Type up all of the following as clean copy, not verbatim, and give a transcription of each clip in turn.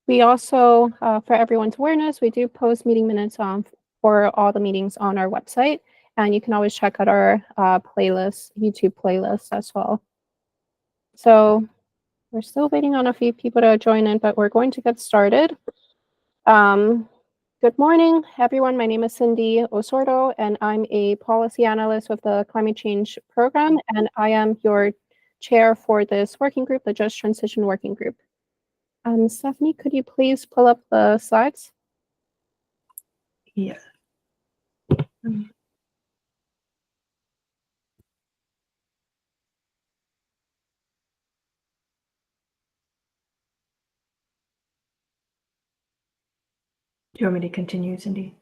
We also, for everyone's awareness, we do post meeting minutes for all the meetings on our website, and you can always check out our playlist, YouTube playlist as well. So we're still waiting on a few people to join in, but we're going to get started. Good morning, everyone. My name is Cindy Osordo, and I'm a policy analyst with the Climate Change Program, and I am your chair for this working group, the Just Transition Working Group. Stephanie, could you please pull up the slides? Yeah. Do you want me to continue, Cindy?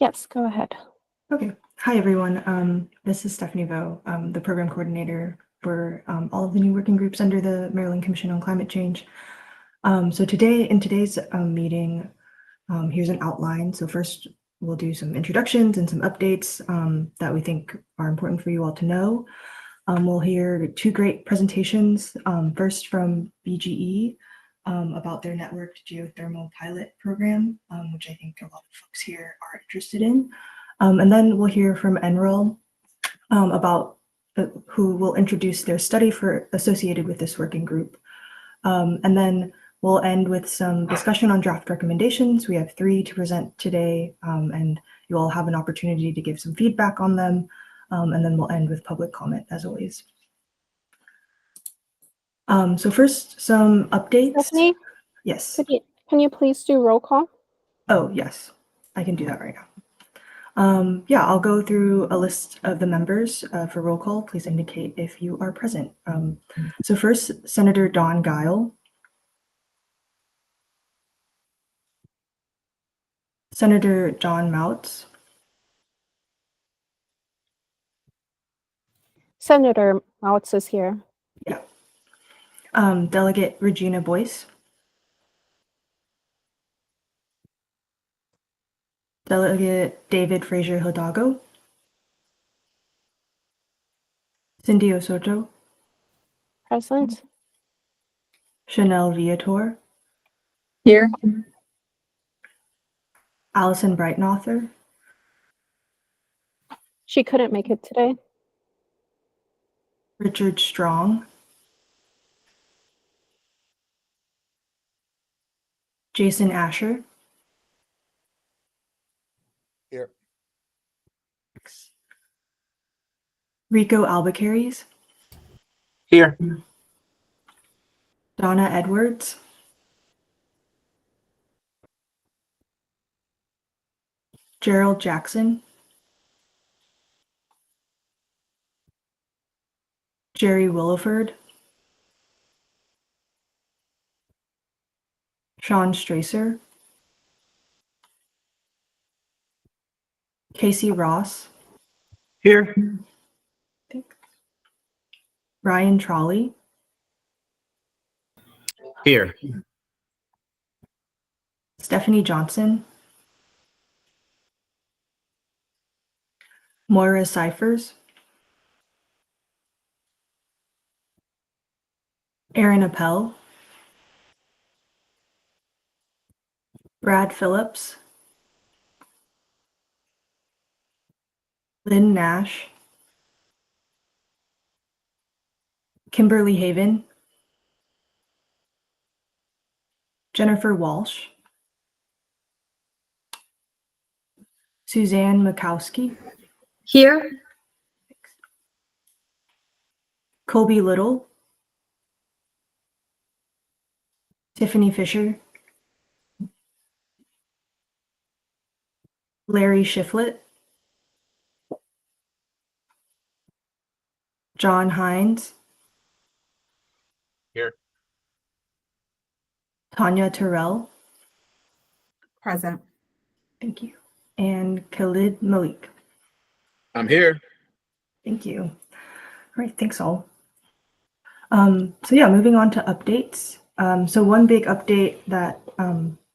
Yes, go ahead. Okay. Hi, everyone. This is Stephanie Vo, the program coordinator for all of the new working groups under the Maryland Commission on Climate Change. So in today's meeting, here's an outline. So first, we'll do some introductions and some updates that we think are important for you all to know. We'll hear two great presentations. First from BGE about their networked geothermal pilot program, which I think a lot of folks here are interested in. And then we'll hear from NREL about who will introduce their study associated with this working group. And then we'll end with some discussion on draft recommendations. We have 3 to present today, and you all have an opportunity to give some feedback on them. And then we'll end with public comment, as always. So first, some updates. Stephanie? Yes. Can you please do roll call? Oh, yes. I can do that right now. Yeah, I'll go through a list of the members for roll call. Please indicate if you are present. So first, Senator Don Guile. Senator John Moutz. Senator Moutz is here. Yeah. Delegate Regina Boyce. Delegate David Frazier Hidalgo. Cindy Osoto. Present. Chanel Viator. Here. Allison Breitenauthor. She couldn't make it today. Richard Strong. Jason Asher. Here. Rico Albuquerque. Here. Donna Edwards. Gerald Jackson. Jerry Williford. Sean Stracer. Casey Ross. Here. Ryan Trolley. Here. Stephanie Johnson. Moira Cyphers. Aaron Appel. Brad Phillips. Lynn Nash. Kimberly Haven. Jennifer Walsh. Suzanne Mikowski. Here. Colby Little. Tiffany Fisher. Larry Shiflett. John Hines. Here. Tanya Terrell. Present. Thank you. And Khalid Malik. I'm here. Thank you. All right, thanks all. So yeah, moving on to updates. So one big update that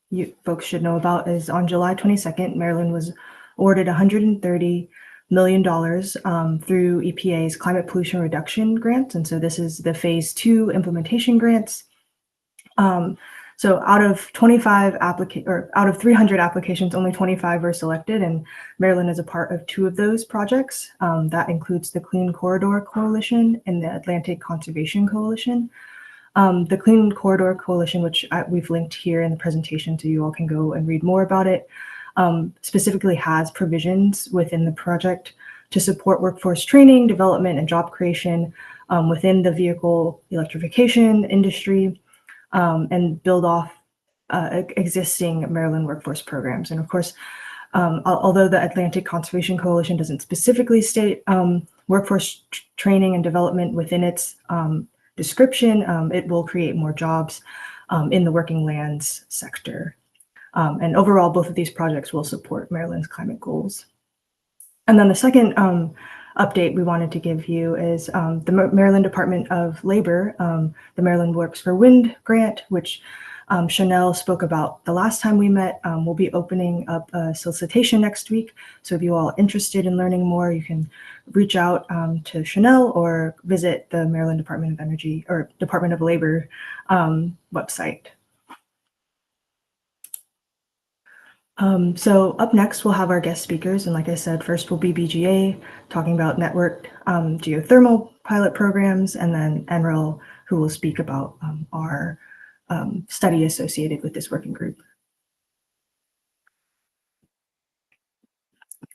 you folks should know about is on July 22nd, Maryland was awarded $130 million through EPA's climate pollution reduction grants. And so this is the phase 2 implementation grants. So So out of 25 out of 300 applications, only 25 were selected, and Maryland is a part of 2 of those projects. That includes the Clean Corridor Coalition and the Atlantic Conservation Coalition. The Clean Corridor Coalition, which we've linked here in the presentation, so you all can go and read more about it, specifically has provisions within the project to support workforce training, development, and job creation within the vehicle electrification industry, and build off existing Maryland workforce programs. And of course, although the Atlantic Conservation Coalition doesn't specifically state workforce training and development within its description, it will create more jobs in the working lands sector. And overall, both of these projects will support Maryland's climate goals. And then the second update we wanted to give you is the Maryland Department of Labor, the Maryland Works for Wind grant, which Chanel spoke about the last time we met. We'll be opening up a solicitation next week. So if you all are interested in learning more, you can reach out to Chanel or visit the Maryland Department of Energy or Department of Labor website. So up next, we'll have our guest speakers. And like I said, first will be BGA talking about networked geothermal pilot programs, and then NREL, who will speak about our study associated with this working group.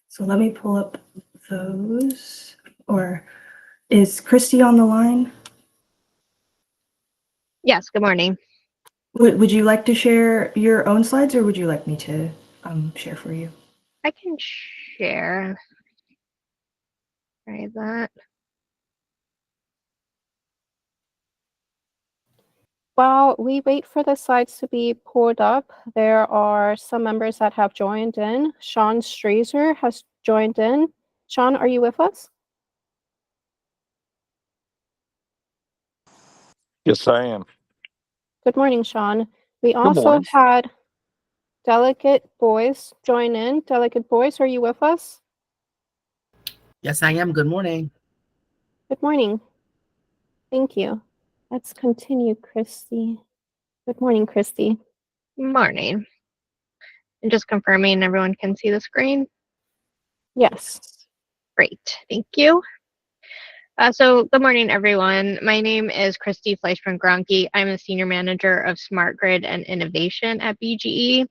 So let me pull up those, or is Christy on the line? Yes, good morning. Would you like to share your own slides, or would you like me to share for you? I can share. Try that. While we wait for the slides to be pulled up, there are some members that have joined in. Sean Strazer has joined in. Sean, are you with us? Yes, I am. Good morning, Sean. We also morning. had Delegate Boyce join in. Delegate Boyce, are you with us? Yes, I am. Good morning. Good morning. Thank you. Let's continue, Christy. Good morning, Christy. Morning. And just confirming everyone can see the screen. Yes. Great, thank you. So good morning, everyone. My name is Christy Fleischman-Gronke. I'm the Senior Manager of Smart Grid and Innovation at BGE.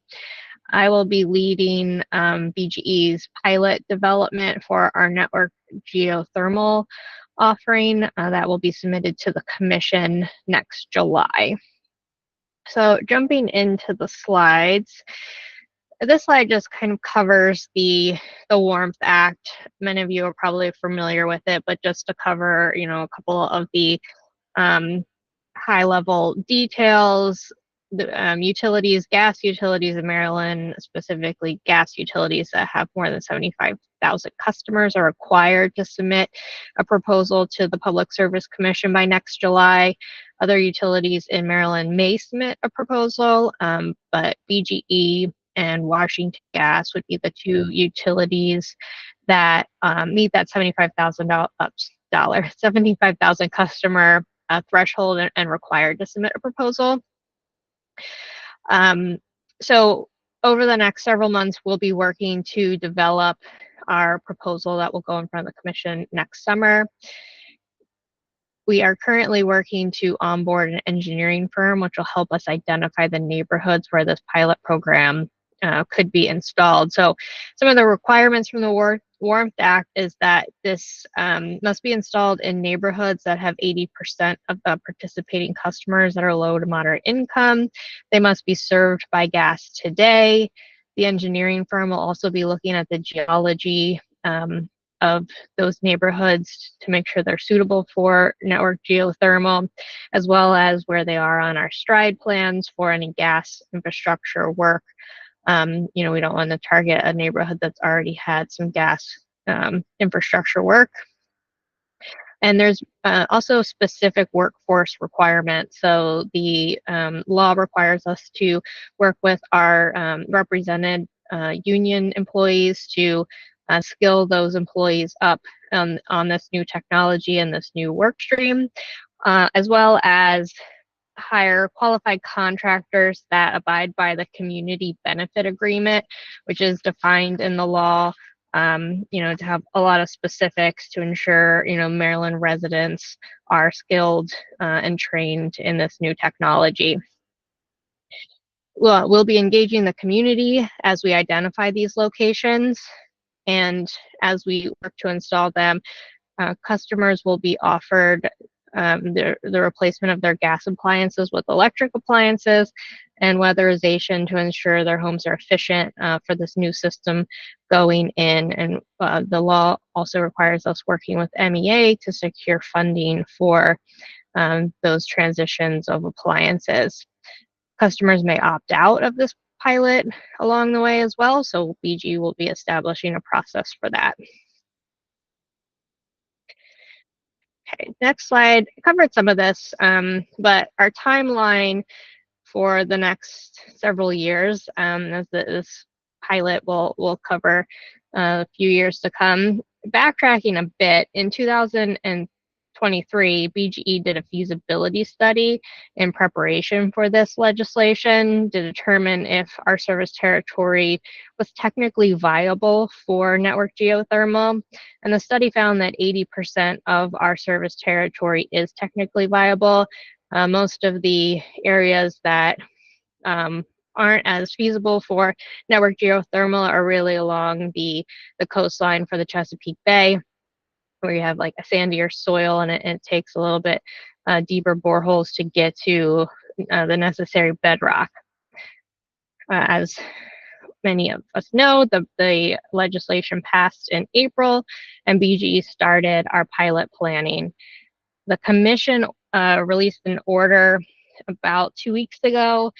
I will be leading BGE's pilot development for our network geothermal offering that will be submitted to the Commission next July. So jumping into the slides, this slide just kind of covers the Warmth Act. Many of you are probably familiar with it, but just to cover, a couple of the high-level details. The utilities, gas utilities in Maryland, specifically gas utilities that have more than 75,000 customers, are required to submit a proposal to the Public Service Commission by next July. Other utilities in Maryland may submit a proposal, but BGE and Washington Gas would be the 2 utilities that meet that 75,000 customer threshold and required to submit a proposal. So over the next several months, we'll be working to develop our proposal that will go in front of the Commission next summer. We are currently working to onboard an engineering firm, which will help us identify the neighborhoods where this pilot program could be installed. So some of the requirements from the Warmth Act is that this must be installed in neighborhoods that have 80% of the participating customers that are low to moderate income. They must be served by gas today. The engineering firm will also be looking at the geology of those neighborhoods to make sure they're suitable for network geothermal, as well as where they are on our STRIDE plans for any gas infrastructure work. We don't want to target a neighborhood that's already had some gas infrastructure work. And there's also specific workforce requirements. So the law requires us to work with our represented union employees to skill those employees up on this new technology and this new work stream, as well as hire qualified contractors that abide by the community benefit agreement, which is defined in the law, to have a lot of specifics to ensure, Maryland residents are skilled and trained in this new technology. We'll be engaging the community as we identify these locations, and as we work to install them, customers will be offered the replacement of their gas appliances with electric appliances and weatherization to ensure their homes are efficient for this new system going in. And the law also requires us working with MEA to secure funding for those transitions of appliances. Customers may opt out of this pilot along the way as well, so BG will be establishing a process for that. Okay, next slide. I covered some of this, but our timeline for the next several years, as this pilot will cover a few years to come. Backtracking a bit, in 2023, BGE did a feasibility study in preparation for this legislation to determine if our service territory was technically viable for network geothermal. And the study found that 80% of our service territory is technically viable. Most of the areas that aren't as feasible for network geothermal are really along the coastline for the Chesapeake Bay, where you have like a sandier soil and it takes a little bit deeper boreholes to get to the necessary bedrock. As many of us know, the legislation passed in April and BGE started our pilot planning. The commission released an order about 2 weeks ago,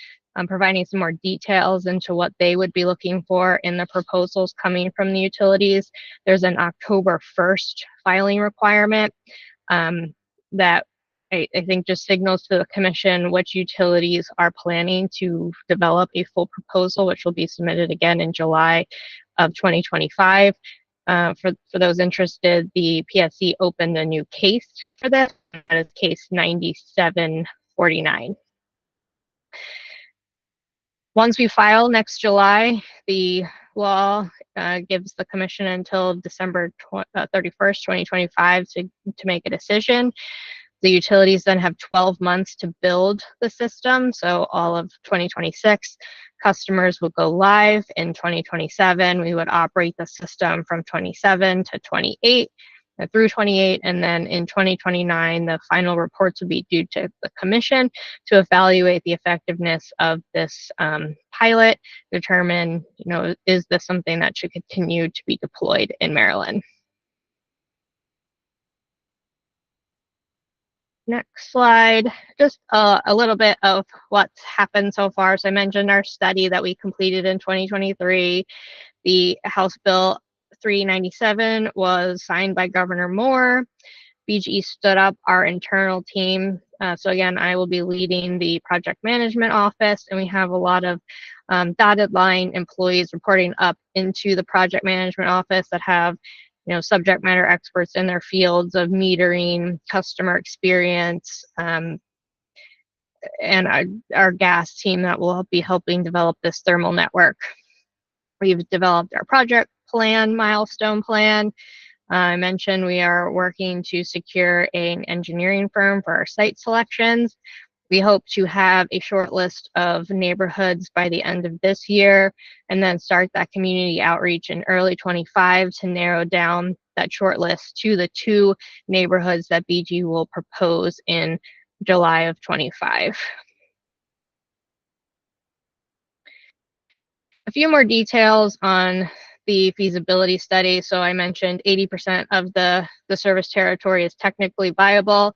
providing some more details into what they would be looking for in the proposals coming from the utilities. There's an October 1st filing requirement that I think just signals to the commission which utilities are planning to develop a full proposal, which will be submitted again in July of 2025. For those interested, the PSC opened a new case for this. That is case 9749. Once we file next July, the law gives the commission until December 31st, 2025 to make a decision. The utilities then have 12 months to build the system, so all of 2026. Customers will go live in 2027. We would operate the system from 27 to 28 through 28, and then in 2029, the final reports will be due to the commission to evaluate the effectiveness of this pilot, determine, is this something that should continue to be deployed in Maryland. Next slide, just a little bit of what's happened so far. So I mentioned our study that we completed in 2023. The House Bill 397 was signed by Governor Moore. BGE stood up our internal team. So again, I will be leading the project management office, and we have a lot of dotted line employees reporting up into the project management office that have subject matter experts in their fields of metering, customer experience, and our gas team that will be helping develop this thermal network. We've developed our project plan, milestone plan. I mentioned we are working to secure an engineering firm for our site selections. We hope to have a short list of neighborhoods by the end of this year, and then start that community outreach in early 25 to narrow down that short list to the 2 neighborhoods that BG will propose in July of 25. A few more details on the feasibility study. So I mentioned 80% of the service territory is technically viable.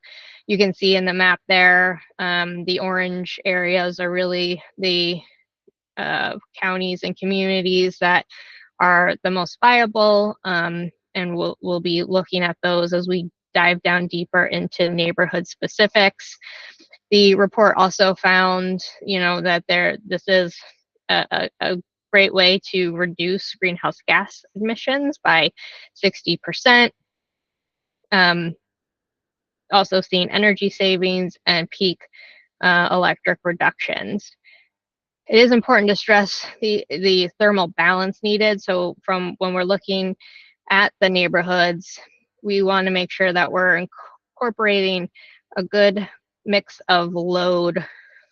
You can see in the map there, the orange areas are really the counties and communities that are the most viable, and we'll be looking at those as we dive down deeper into neighborhood specifics. The report also found, that this is a great way to reduce greenhouse gas emissions by 60%. Also seeing energy savings and peak electric reductions. It is important to stress the thermal balance needed. So from when we're looking at the neighborhoods, we want to make sure that we're incorporating a good mix of load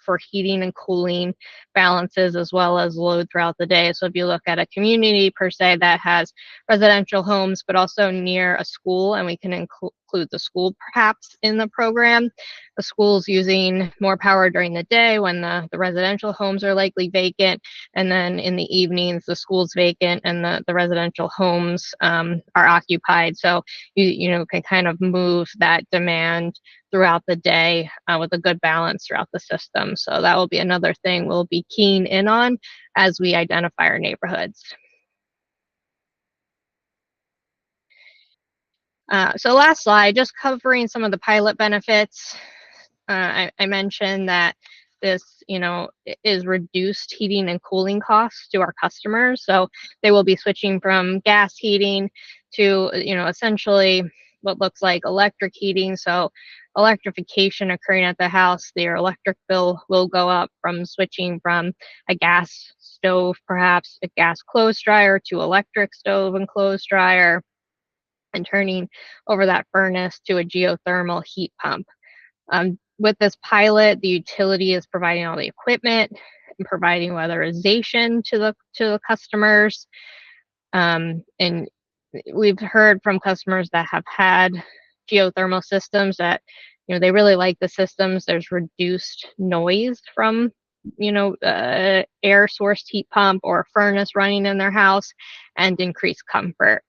for heating and cooling balances, as well as load throughout the day. So if you look at a community per se that has residential homes, but also near a school, and we can include the school perhaps in the program, the school's using more power during the day when the residential homes are likely vacant, and then in the evenings the school's vacant and the residential homes are occupied. So you can kind of move that demand throughout the day with a good balance throughout the system. So that will be another thing we'll be keen in on as we identify our neighborhoods. So last slide, just covering some of the pilot benefits. I mentioned that this, is reduced heating and cooling costs to our customers. So they will be switching from gas heating to, essentially what looks like electric heating. So electrification occurring at the house, their electric bill will go up from switching from a gas stove, perhaps a gas clothes dryer, to electric stove and clothes dryer, and turning over that furnace to a geothermal heat pump. With this pilot, the utility is providing all the equipment and providing weatherization to the customers. And we've heard from customers that have had geothermal systems that, they really like the systems. There's reduced noise from, air sourced heat pump or furnace running in their house, and increased comfort.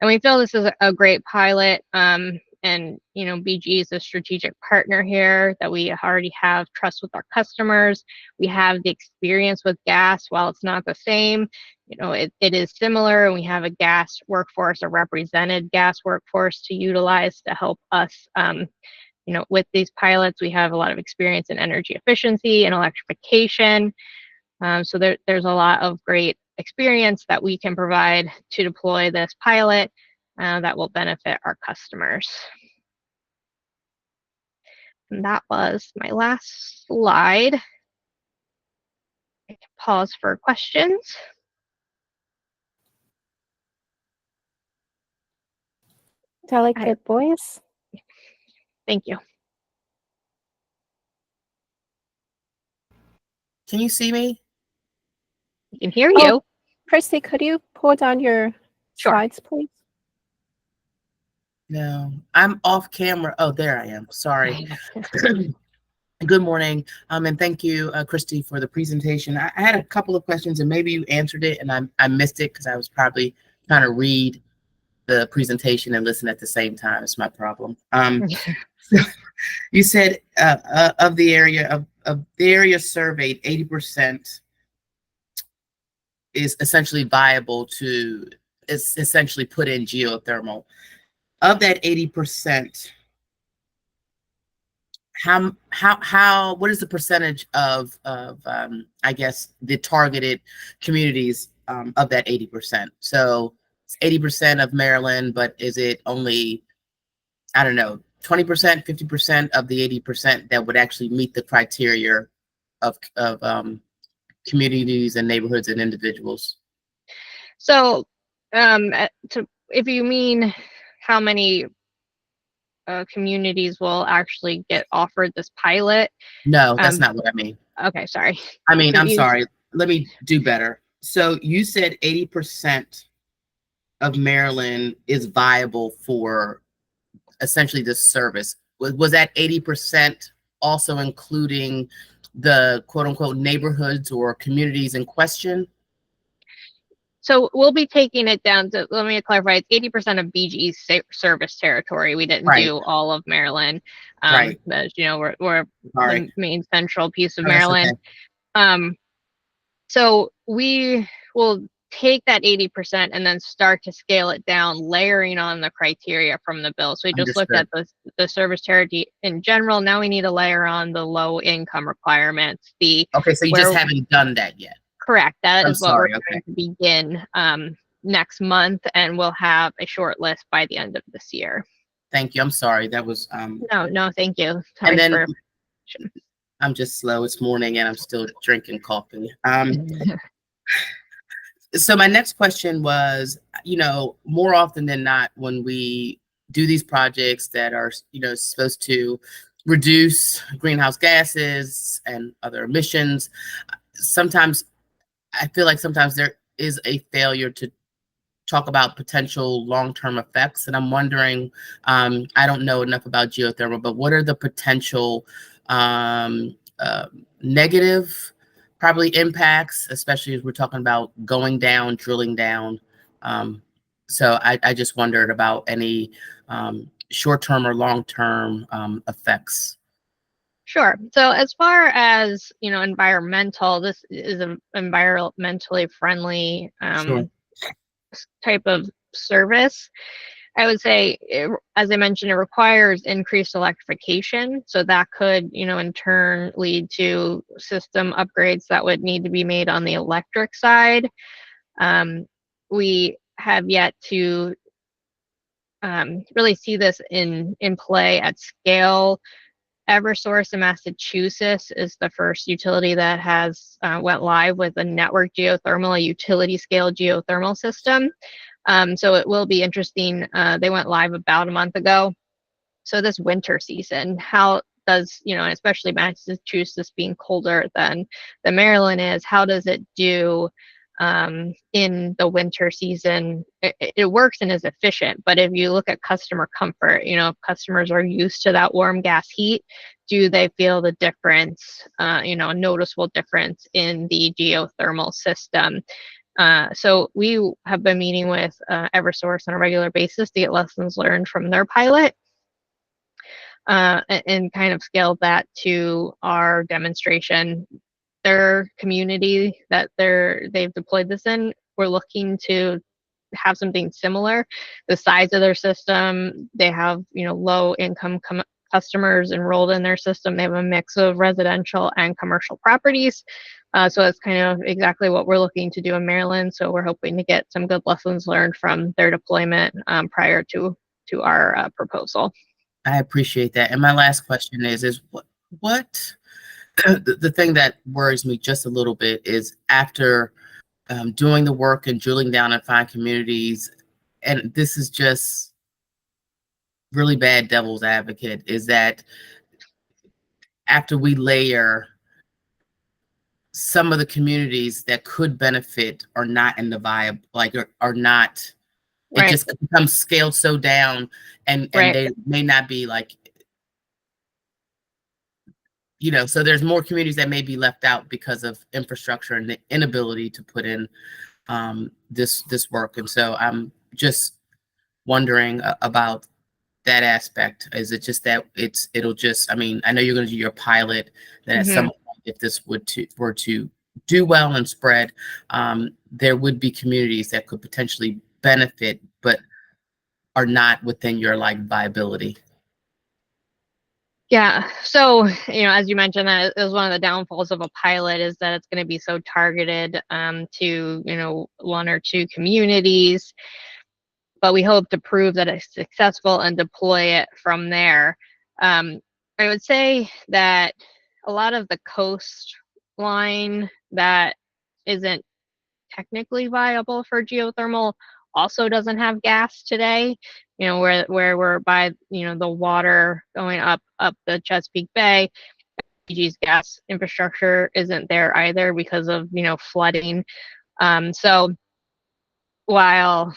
And we feel this is a great pilot. And BG is a strategic partner here, that we already have trust with our customers. We have the experience with gas. While it's not the same, it is similar, and we have a gas workforce, a represented gas workforce to utilize to help us. With these pilots, we have a lot of experience in energy efficiency and electrification. So there's a lot of great experience that we can provide to deploy this pilot that will benefit our customers. And that was my last slide. I can pause for questions. Delicate voice. Thank you. Can you see me? I can hear Oh. you. Christy, could you pull down your Sure. slides, please? No, I'm off camera. Oh, there I am. Sorry. Good morning, and thank you, Christy, for the presentation. I had a couple of questions, and maybe you answered it, and I missed it because I was probably trying to read the presentation and listen at the same time. It's my problem. You said of the area surveyed, 80% is essentially viable to essentially put in geothermal. Of that 80%, what is the percentage of I guess the targeted communities of that 80%? So it's 80% of Maryland, but is it only, I don't know, 20%, 50% of the 80% that would actually meet the criteria of communities and neighborhoods and individuals? So, if you mean how many communities will actually get offered this pilot? No, that's not what I mean. Okay, sorry. I mean, I'm sorry. Let me do better. So you said 80% of Maryland is viable for essentially this service. Was that 80% also including the quote unquote neighborhoods or communities in question? So we'll be taking it down to, let me clarify, it's 80% of BG's service territory. We didn't do all of Maryland. Right. As you know, we're the main central piece of Oh, that's Maryland. okay. So we will take that 80% and then start to scale it down, layering on the criteria from the bill. So we just looked at the service territory in general. Now we need to layer on the low income requirements. Okay, so you just haven't done that yet. Correct. That is what we're going to begin next month, and we'll have a short list by the end of this year. Thank you. I'm sorry. That was no, thank you. Sorry. And then I'm just slow. It's morning and I'm still drinking coffee. So my next question was, more often than not, when we do these projects that are, supposed to reduce greenhouse gases and other emissions, sometimes I feel like sometimes there is a failure to talk about potential long-term effects. And I'm wondering, I don't know enough about geothermal, but what are the potential negative probably impacts, especially as we're talking about going down, drilling down. So I just wondered about any short-term or long-term effects. Sure. So as far as, environmental, this is an environmentally friendly Sure. type of service. I would say, as I mentioned, it requires increased electrification. So that could, in turn lead to system upgrades that would need to be made on the electric side. We have yet to really see this in play at scale. Eversource in Massachusetts is the first utility that has went live with a network geothermal, a utility scale geothermal system. So it will be interesting. They went live about a month ago. So this winter season, how does, especially Massachusetts being colder than Maryland is, how does it do in the winter season? It works and is efficient, but if you look at customer comfort, if customers are used to that warm gas heat, do they feel the difference, a noticeable difference in the geothermal system? So we have been meeting with Eversource on a regular basis to get lessons learned from their pilot, and kind of scale that to our demonstration. Their community that they've deployed this in, we're looking to have something similar. The size of their system, they have low income customers enrolled in their system. They have a mix of residential and commercial properties. So that's kind of exactly what we're looking to do in Maryland. So we're hoping to get some good lessons learned from their deployment prior to our proposal. I appreciate that. And my last question is what the thing that worries me just a little bit is after doing the work and drilling down and find communities, and this is just really bad devil's advocate, is that after we layer, some of the communities that could benefit are not in the vibe, like are not, Right. It just becomes scaled so down, and Right. they may not be like, so there's more communities that may be left out because of infrastructure and the inability to put in this work. And so I'm just wondering about that aspect. Is it just that it'll just, I know you're going to do your pilot, that at some point, if this were to do well and spread, there would be communities that could potentially benefit, but are not within your viability. Yeah. So, as you mentioned, that is one of the downfalls of a pilot, is that it's going to be so targeted to, one or two communities. But we hope to prove that it's successful and deploy it from there. I would say that a lot of the coastline that isn't technically viable for geothermal also doesn't have gas today. Where we're by the water going up the Chesapeake Bay, PG's gas infrastructure isn't there either because of flooding. So while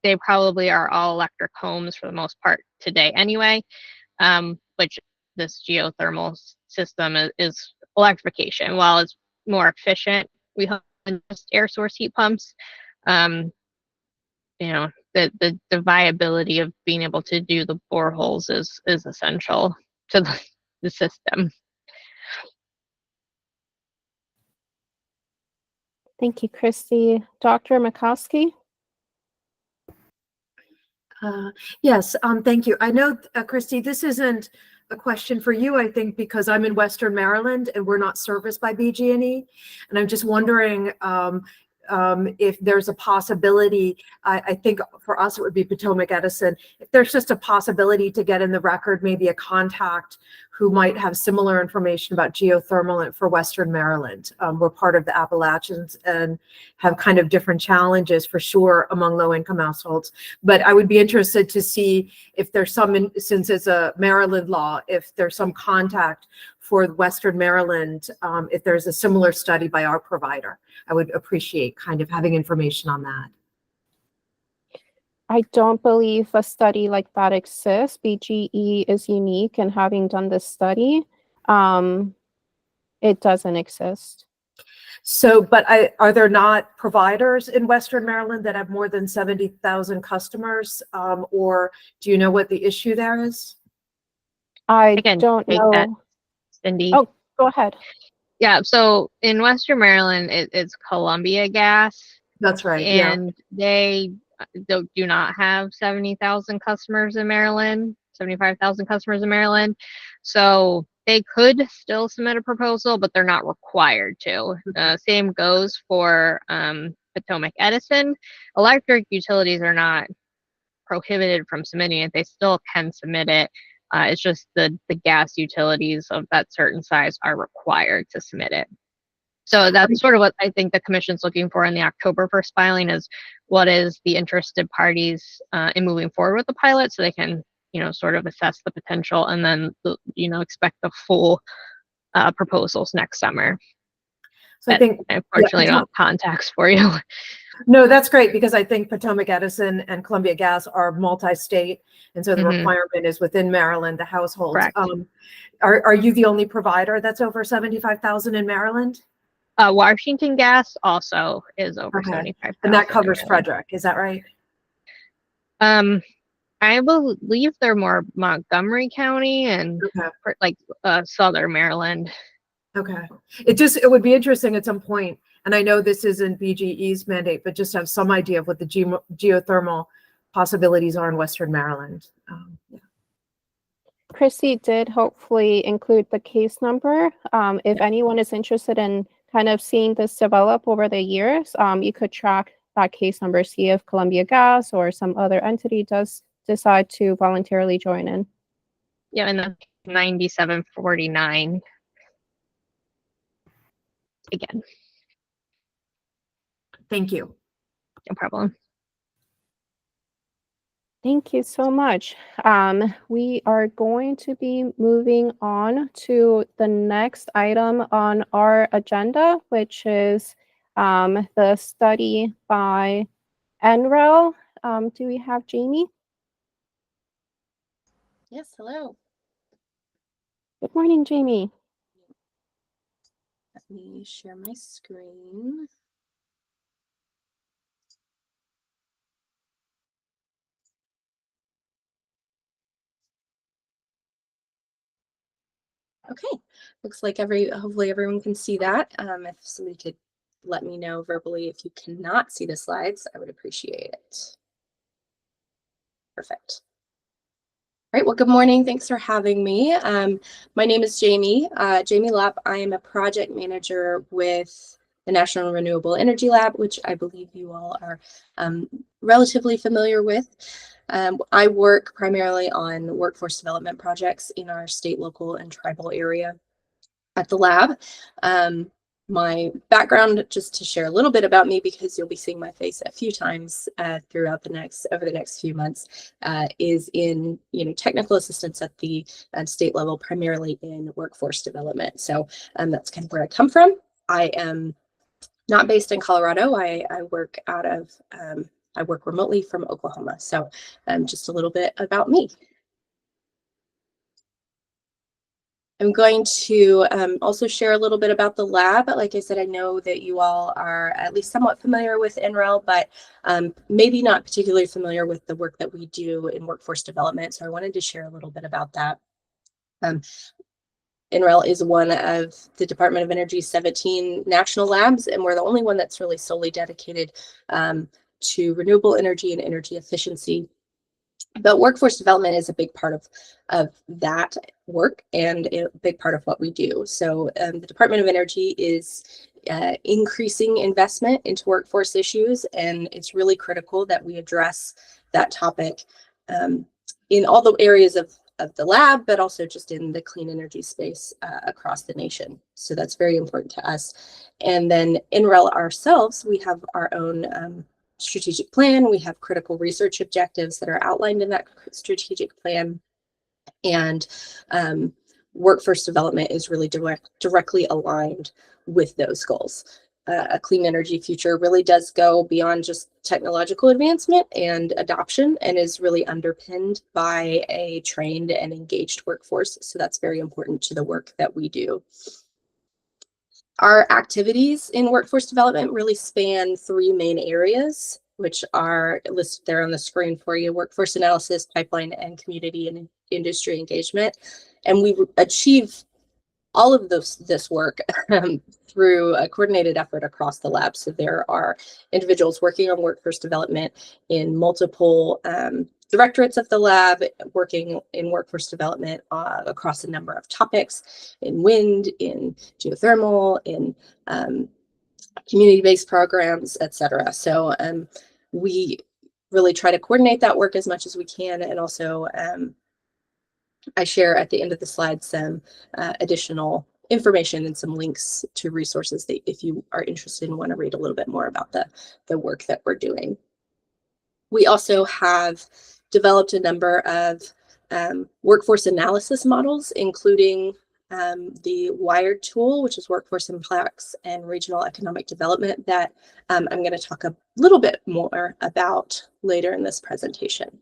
they probably are all electric homes for the most part today anyway, which this geothermal system is electrification. While it's more efficient, we hope than just air source heat pumps. The viability of being able to do the boreholes is essential to the system. Thank you, Christy. Dr. Mikowski? Yes, thank you. I know, Christy, this isn't a question for you, I think, because I'm in Western Maryland and we're not serviced by BG&E. And I'm just wondering, if there's a possibility, I think for us, it would be Potomac Edison. If there's just a possibility to get in the record, maybe a contact who might have similar information about geothermal for Western Maryland. We're part of the Appalachians and have kind of different challenges for sure among low-income households. But I would be interested to see if there's some, since it's a Maryland law, if there's some contact for Western Maryland, if there's a similar study by our provider. I would appreciate kind of having information on that. I don't believe a study like that exists. BGE is unique, and having done this study, it doesn't exist. So, but are there not providers in Western Maryland that have more than 70,000 customers? Or do you know what the issue there is? I can don't take know. that, Cindy. Oh, go ahead. Yeah, so in Western Maryland, it's Columbia Gas, That's right. Yeah. and they do not have 70,000 customers in Maryland, 75,000 customers in Maryland. So they could still submit a proposal, but they're not required to. Same goes for Potomac Edison. Electric utilities are not prohibited from submitting it. They still can submit it. It's just the gas utilities of that certain size are required to submit it. So that's sort of what I think the commission's looking for in the October 1st filing, is what is the interested parties in moving forward with the pilot, so they can, sort of assess the potential, and then, expect the full proposals next summer. So I think, I unfortunately don't have contacts for you. No, that's great, because I think Potomac Edison and Columbia Gas are multi-state, and so the requirement is within Maryland, the households. Correct. Are you the only provider that's over 75,000 in Maryland? Washington Gas also is over 75,000. And that covers Frederick, is that right? I believe they're more Montgomery County and Southern Maryland. Okay. It would be interesting at some point, and I know this isn't BGE's mandate, but just have some idea of what the geothermal possibilities are in Western Maryland. Yeah. Chrissy did hopefully include the case number. If anyone is interested in kind of seeing this develop over the years, you could track that case number, see if Columbia Gas or some other entity does decide to voluntarily join in. Yeah, and that's 9749. Again. Thank you. No problem. Thank you so much. We are going to be moving on to the next item on our agenda, which is the study by NREL. Do we have Jamie? Yes, hello. Good morning, Jamie. Let me share my screen. Okay, looks like hopefully everyone can see that. If somebody could let me know verbally if you cannot see the slides, I would appreciate it. Perfect. All right, well, good morning. Thanks for having me. My name is Jamie, Jamie Lapp. I am a project manager with the National Renewable Energy Lab, which I believe you all are relatively familiar with. I work primarily on workforce development projects in our state, local, and tribal area at the lab. My background, just to share a little bit about me, because you'll be seeing my face a few times over the next few months, is in technical assistance at the state level, primarily in workforce development. So that's kind of where I come from. I am not based in Colorado. I work I work remotely from Oklahoma. So just a little bit about me. I'm going to also share a little bit about the lab. Like I said, I know that you all are at least somewhat familiar with NREL, but maybe not particularly familiar with the work that we do in workforce development. So I wanted to share a little bit about that. NREL is one of the Department of Energy's 17 national labs, and we're the only one that's really solely dedicated to renewable energy and energy efficiency. But workforce development is a big part of that work and a big part of what we do. So the Department of Energy is increasing investment into workforce issues, and it's really critical that we address that topic in all the areas of the lab, but also just in the clean energy space across the nation. So that's very important to us. And then NREL ourselves, we have our own strategic plan. We have critical research objectives that are outlined in that strategic plan. And workforce development is really directly aligned with those goals. A clean energy future really does go beyond just technological advancement and adoption, and is really underpinned by a trained and engaged workforce. So that's very important to the work that we do. Our activities in workforce development really span 3 main areas, which are listed there on the screen for you: workforce analysis, pipeline, and community and industry engagement. And we achieve all of this work through a coordinated effort across the lab. So there are individuals working on workforce development in multiple directorates of the lab, working in workforce development across a number of topics, in wind, in geothermal, in community-based programs, etc. So we really try to coordinate that work as much as we can, and also I share at the end of the slide some additional information and some links to resources that if you are interested and want to read a little bit more about the work that we're doing. We also have developed a number of workforce analysis models, including the WIRED tool, which is Workforce Impacts and Regional Economic Development, that I'm going to talk a little bit more about later in this presentation.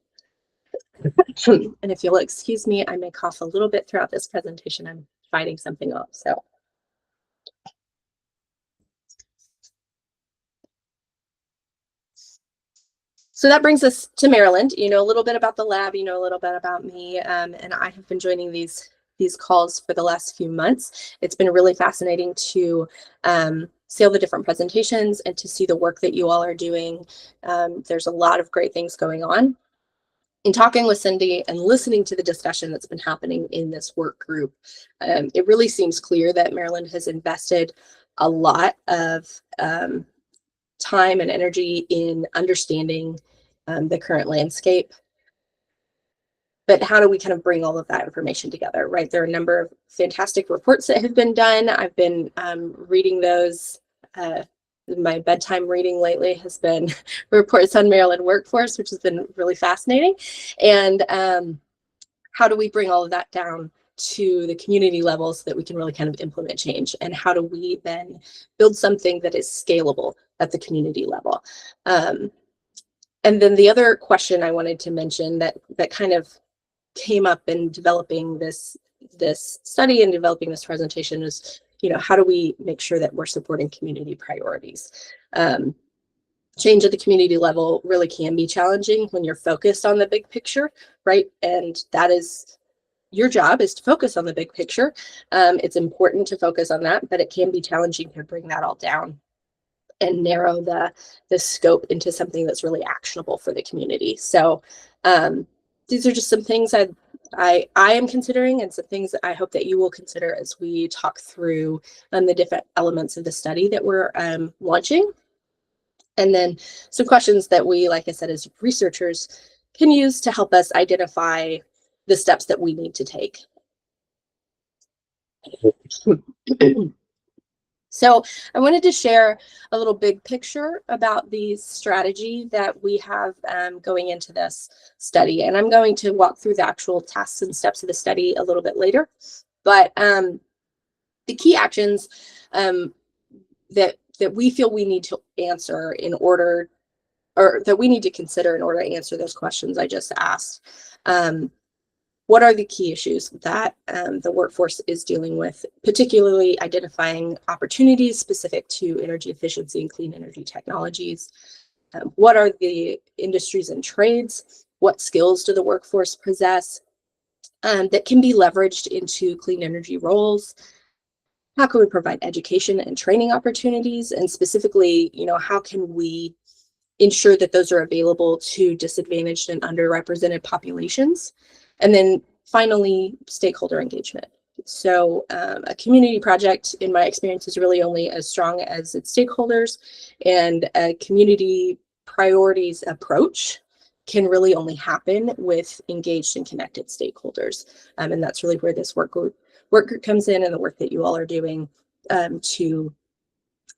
And if you'll excuse me, I may cough a little bit throughout this presentation. I'm fighting something off. So that brings us to Maryland. You know a little bit about the lab, you know a little bit about me, and I have been joining these calls for the last few months. It's been really fascinating to see all the different presentations and to see the work that you all are doing. There's a lot of great things going on. In talking with Cindy and listening to the discussion that's been happening in this work group, it really seems clear that Maryland has invested a lot of time and energy in understanding the current landscape. But how do we kind of bring all of that information together, right? There are a number of fantastic reports that have been done. I've been reading those. My bedtime reading lately has been reports on Maryland workforce, which has been really fascinating. And how do we bring all of that down to the community level so that we can really kind of implement change? And how do we then build something that is scalable at the community level? And then the other question I wanted to mention that kind of came up in developing this study and developing this presentation is, you know, how do we make sure that we're supporting community priorities? Change at the community level really can be challenging when you're focused on the big picture, right? And that is your job, is to focus on the big picture. It's important to focus on that, but it can be challenging to bring that all down and narrow the scope into something that's really actionable for the community. So these are just some things I am considering, and some things that I hope that you will consider as we talk through the different elements of the study that we're launching. And then some questions that we, like I said, as researchers can use to help us identify the steps that we need to take. So I wanted to share a little big picture about the strategy that we have going into this study. And I'm going to walk through the actual tasks and steps of the study a little bit later. But the key actions that we feel we need to answer in order, or that we need to consider in order to answer those questions I just asked. What are the key issues that the workforce is dealing with, particularly identifying opportunities specific to energy efficiency and clean energy technologies? What are the industries and trades? What skills do the workforce possess that can be leveraged into clean energy roles? How can we provide education and training opportunities? And specifically, you know, how can we ensure that those are available to disadvantaged and underrepresented populations? And then finally, stakeholder engagement. So a community project, in my experience, is really only as strong as its stakeholders, and a community priorities approach can really only happen with engaged and connected stakeholders. And that's really where this work group comes in, and the work that you all are doing to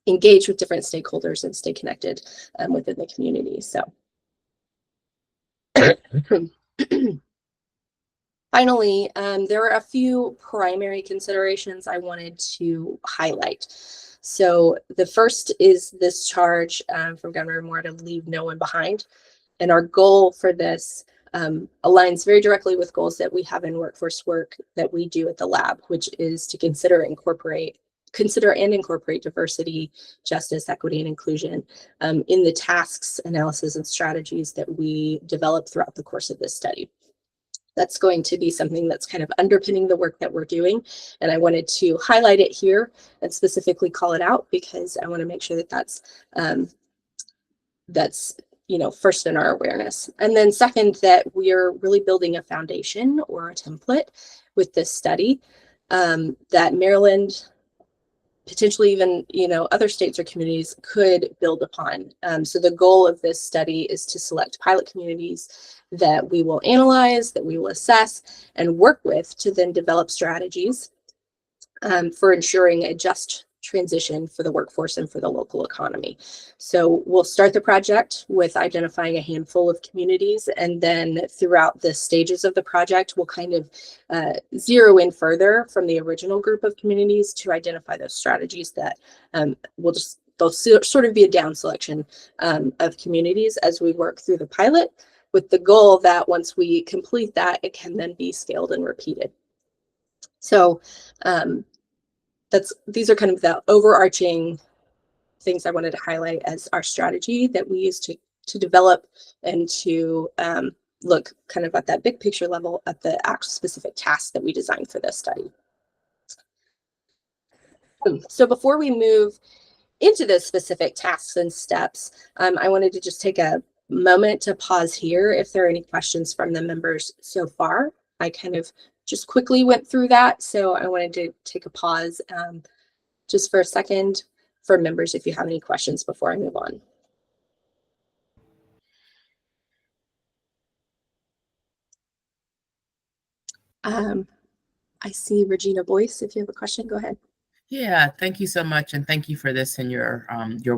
engage with different stakeholders and stay connected within the community. So finally, there are a few primary considerations I wanted to highlight. So the first is this charge from Governor Moore to leave no one behind. And our goal for this aligns very directly with goals that we have in workforce work that we do at the lab, which is to consider and incorporate diversity, justice, equity, and inclusion in the tasks, analysis, and strategies that we develop throughout the course of this study. That's going to be something that's kind of underpinning the work that we're doing. And I wanted to highlight it here and specifically call it out because I want to make sure that that's first in our awareness. And then second, that we are really building a foundation or a template with this study that Maryland, potentially even other states or communities could build upon. So the goal of this study is to select pilot communities that we will analyze, that we will assess, and work with to then develop strategies for ensuring a just transition for the workforce and for the local economy. So we'll start the project with identifying a handful of communities, and then throughout the stages of the project, we'll kind of zero in further from the original group of communities to identify those strategies that they'll sort of be a down selection of communities as we work through the pilot, with the goal that once we complete that, it can then be scaled and repeated. So these are kind of the overarching things I wanted to highlight as our strategy that we use to develop and to look kind of at that big picture level at the actual specific tasks that we designed for this study. So before we move into the specific tasks and steps, I wanted to just take a moment to pause here if there are any questions from the members so far. I kind of just quickly went through that, so I wanted to take a pause just for a second for members if you have any questions before I move on. I see Regina Boyce. If you have a question, go ahead. Yeah, thank you so much, and thank you for this and your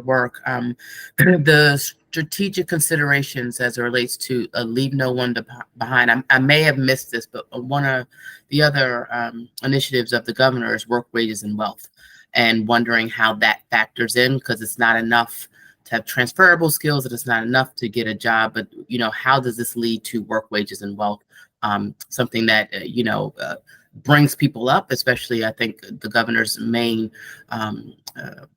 work. The strategic considerations as it relates to leave no one behind. I may have missed this, but one of the other initiatives of the governor is work, wages, and wealth, and wondering how that factors in, because it's not enough to have transferable skills, and it's not enough to get a job. But how does this lead to work, wages, and wealth? Something that brings people up, especially I think the governor's main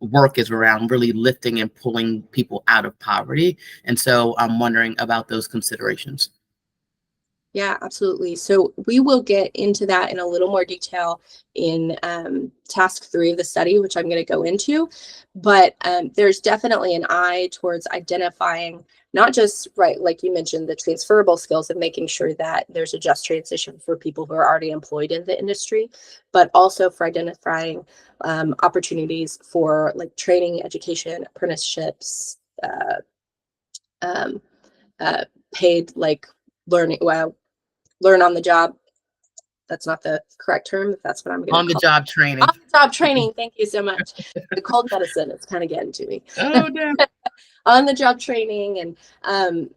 work is around really lifting and pulling people out of poverty. And so I'm wondering about those considerations. Yeah, absolutely. So we will get into that in a little more detail in task 3 of the study, which I'm going to go into. But there's definitely an eye towards identifying not just, right, like you mentioned, the transferable skills of making sure that there's a just transition for people who are already employed in the industry, but also for identifying opportunities for like training, education, apprenticeships, paid like learning, learn on the job. That's not the correct term. That's what I'm going to call on the job training. On the job training. Thank you so much. The cold medicine is kind of getting to me. Oh, no. On the job training, and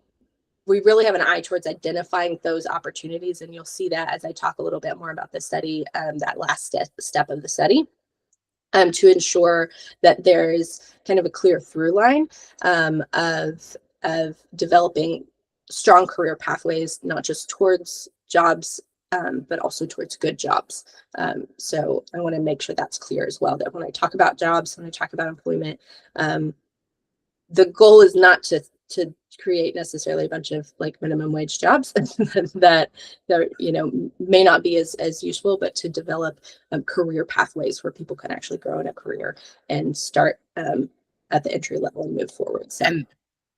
we really have an eye towards identifying those opportunities, and you'll see that as I talk a little bit more about the study, that last step of the study, to ensure that there is kind of a clear through line of developing strong career pathways, not just towards jobs, but also towards good jobs. So I want to make sure that's clear as well, that when I talk about jobs, when I talk about employment, the goal is not to create necessarily a bunch of like minimum wage jobs that may not be as useful, but to develop career pathways where people can actually grow in a career and start at the entry level and move forward. So.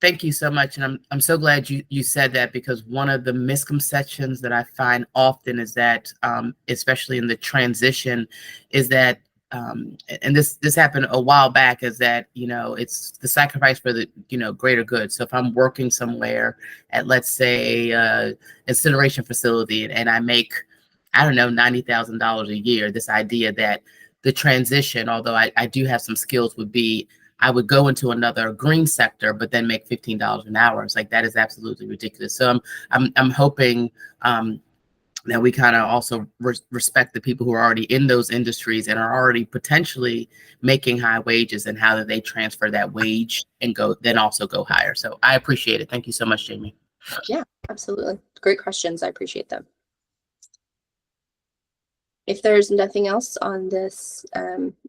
Thank you so much. And I'm so glad you said that, because one of the misconceptions that I find often is that, especially in the transition, is that, and this happened a while back, is that, it's the sacrifice for the, greater good. So if I'm working somewhere at, let's say, incineration facility, and I make, I don't know, $90,000 a year, this idea that the transition, although I do have some skills, would be I would go into another green sector, but then make $15 an hour. It's like, that is absolutely ridiculous. So I'm hoping that we kind of also respect the people who are already in those industries and are already potentially making high wages, and how do they transfer that wage and also go higher. So I appreciate it. Thank you so much, Jamie. Yeah, absolutely. Great questions. I appreciate them. If there's nothing else on this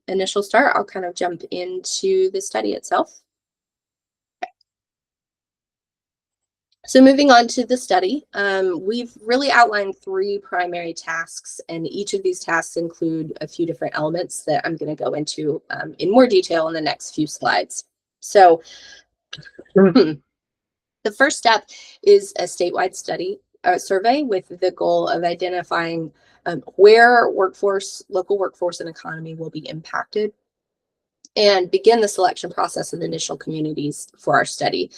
initial start, I'll kind of jump into the study itself. So moving on to the study, we've really outlined 3 primary tasks, and each of these tasks include a few different elements that I'm going to go into in more detail in the next few slides. So the first step is a statewide survey with the goal of identifying where local workforce and economy will be impacted, and begin the selection process of initial communities for our study.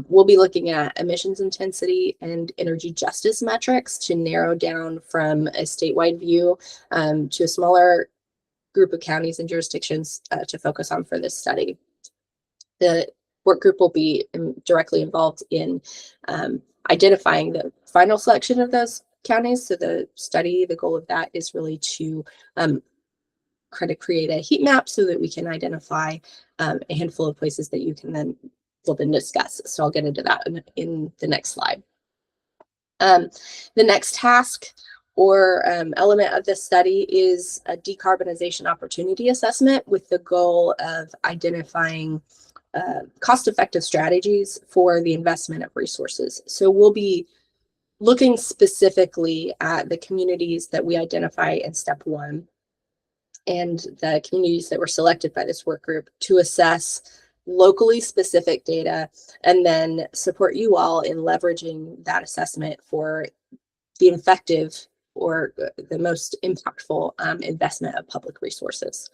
We'll be looking at emissions intensity and energy justice metrics to narrow down from a statewide view to a smaller group of counties and jurisdictions to focus on for this study. The work group will be directly involved in identifying the final selection of those counties. So the goal of that is really to kind of create a heat map so that we can identify a handful of places that we'll then discuss. So I'll get into that in the next slide. The next task or element of this study is a decarbonization opportunity assessment with the goal of identifying cost-effective strategies for the investment of resources. So we'll be looking specifically at the communities that we identify in step 1 and the communities that were selected by this work group to assess locally specific data, and then support you all in leveraging that assessment for the effective or the most impactful investment of public resources.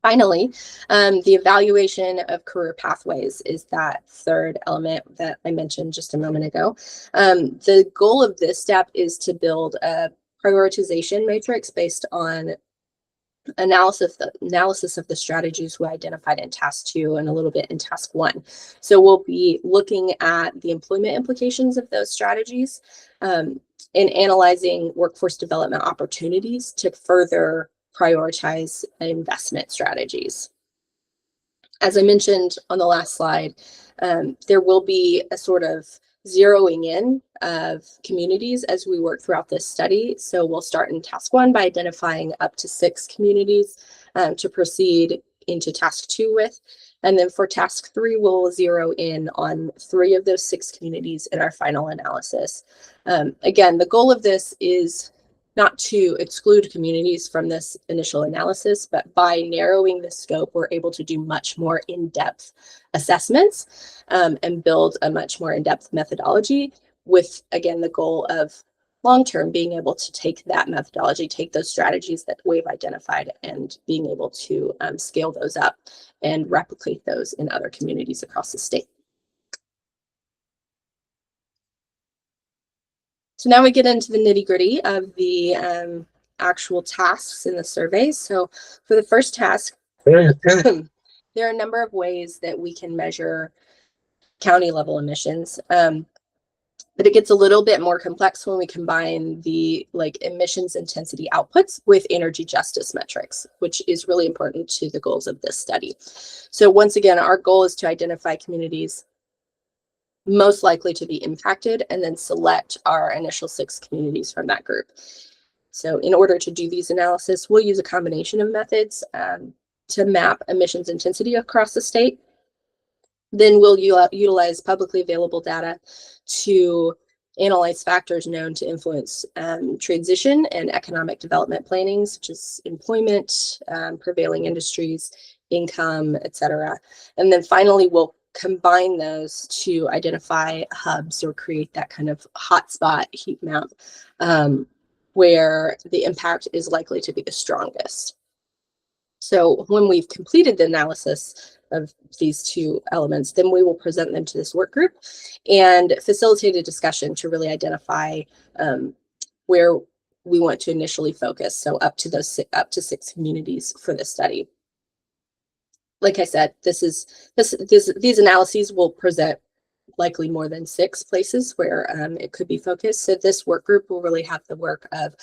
Finally, the evaluation of career pathways is that third element that I mentioned just a moment ago. The goal of this step is to build a prioritization matrix based on analysis of the strategies we identified in task 2 and a little bit in task 1. So we'll be looking at the employment implications of those strategies and analyzing workforce development opportunities to further prioritize investment strategies. As I mentioned on the last slide, there will be a sort of zeroing in of communities as we work throughout this study. So we'll start in task 1 by identifying up to 6 communities to proceed into task 2 with. And then for task 3, we'll zero in on 3 of those 6 communities in our final analysis. Again, the goal of this is not to exclude communities from this initial analysis, but by narrowing the scope, we're able to do much more in-depth assessments and build a much more in-depth methodology with, again, the goal of long-term being able to take that methodology, take those strategies that we've identified and being able to scale those up and replicate those in other communities across the state. So now we get into the nitty-gritty of the actual tasks in the survey. So for the first task, there are a number of ways that we can measure county level emissions. But it gets a little bit more complex when we combine the emissions intensity outputs with energy justice metrics, which is really important to the goals of this study. So once again, our goal is to identify communities most likely to be impacted and then select our initial 6 communities from that group. So in order to do these analysis, we'll use a combination of methods to map emissions intensity across the state. Then we'll utilize publicly available data to analyze factors known to influence transition and economic development planning, such as employment, prevailing industries, income, etc. And then finally, we'll combine those to identify hubs or create that kind of hotspot heat map where the impact is likely to be the strongest. So when we've completed the analysis of these two elements, then we will present them to this work group and facilitate a discussion to really identify where we want to initially focus. So up to 6 communities for this study. Like I said, these analyses will present likely more than 6 places where it could be focused. So this work group will really have the work of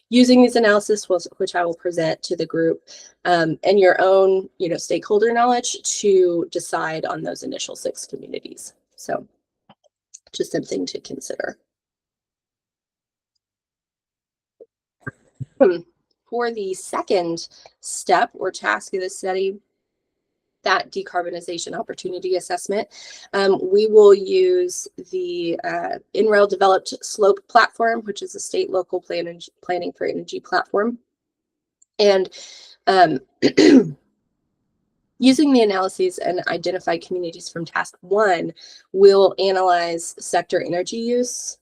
using these analysis, which I will present to the group, and your own, stakeholder knowledge to decide on those initial 6 communities. So just something to consider. For the second step or task of the study, that decarbonization opportunity assessment, we will use the NREL developed SLOPE platform, which is a state local planning for energy platform. And using the analyses and identify communities from task 1, we'll analyze sector energy use,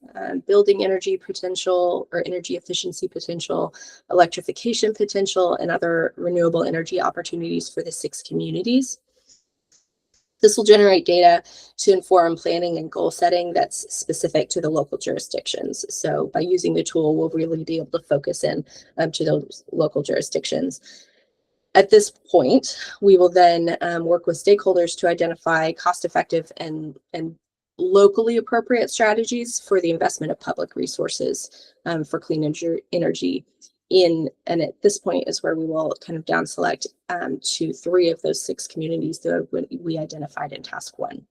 building energy potential or energy efficiency potential, electrification potential, and other renewable energy opportunities for the 6 communities. This will generate data to inform planning and goal setting that's specific to the local jurisdictions. So by using the tool, we'll really be able to focus in to those local jurisdictions. At this point, we will then work with stakeholders to identify cost-effective and locally appropriate strategies for the investment of public resources for clean energy. And at this point is where we will kind of down select to 3 of those 6 communities that we identified in task 1.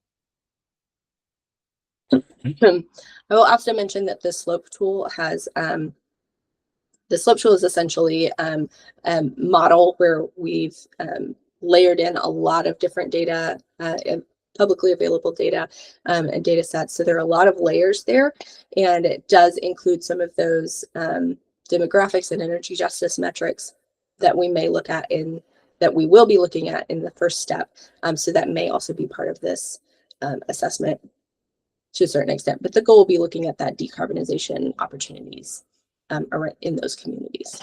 I will also mention that the SLOPE tool has the SLOPE tool is essentially a model where we've layered in a lot of different data, publicly available data and data sets. So there are a lot of layers there, and it does include some of those demographics and energy justice metrics that we may look at that we will be looking at in the first step. So that may also be part of this assessment to a certain extent, but the goal will be looking at that decarbonization opportunities in those communities.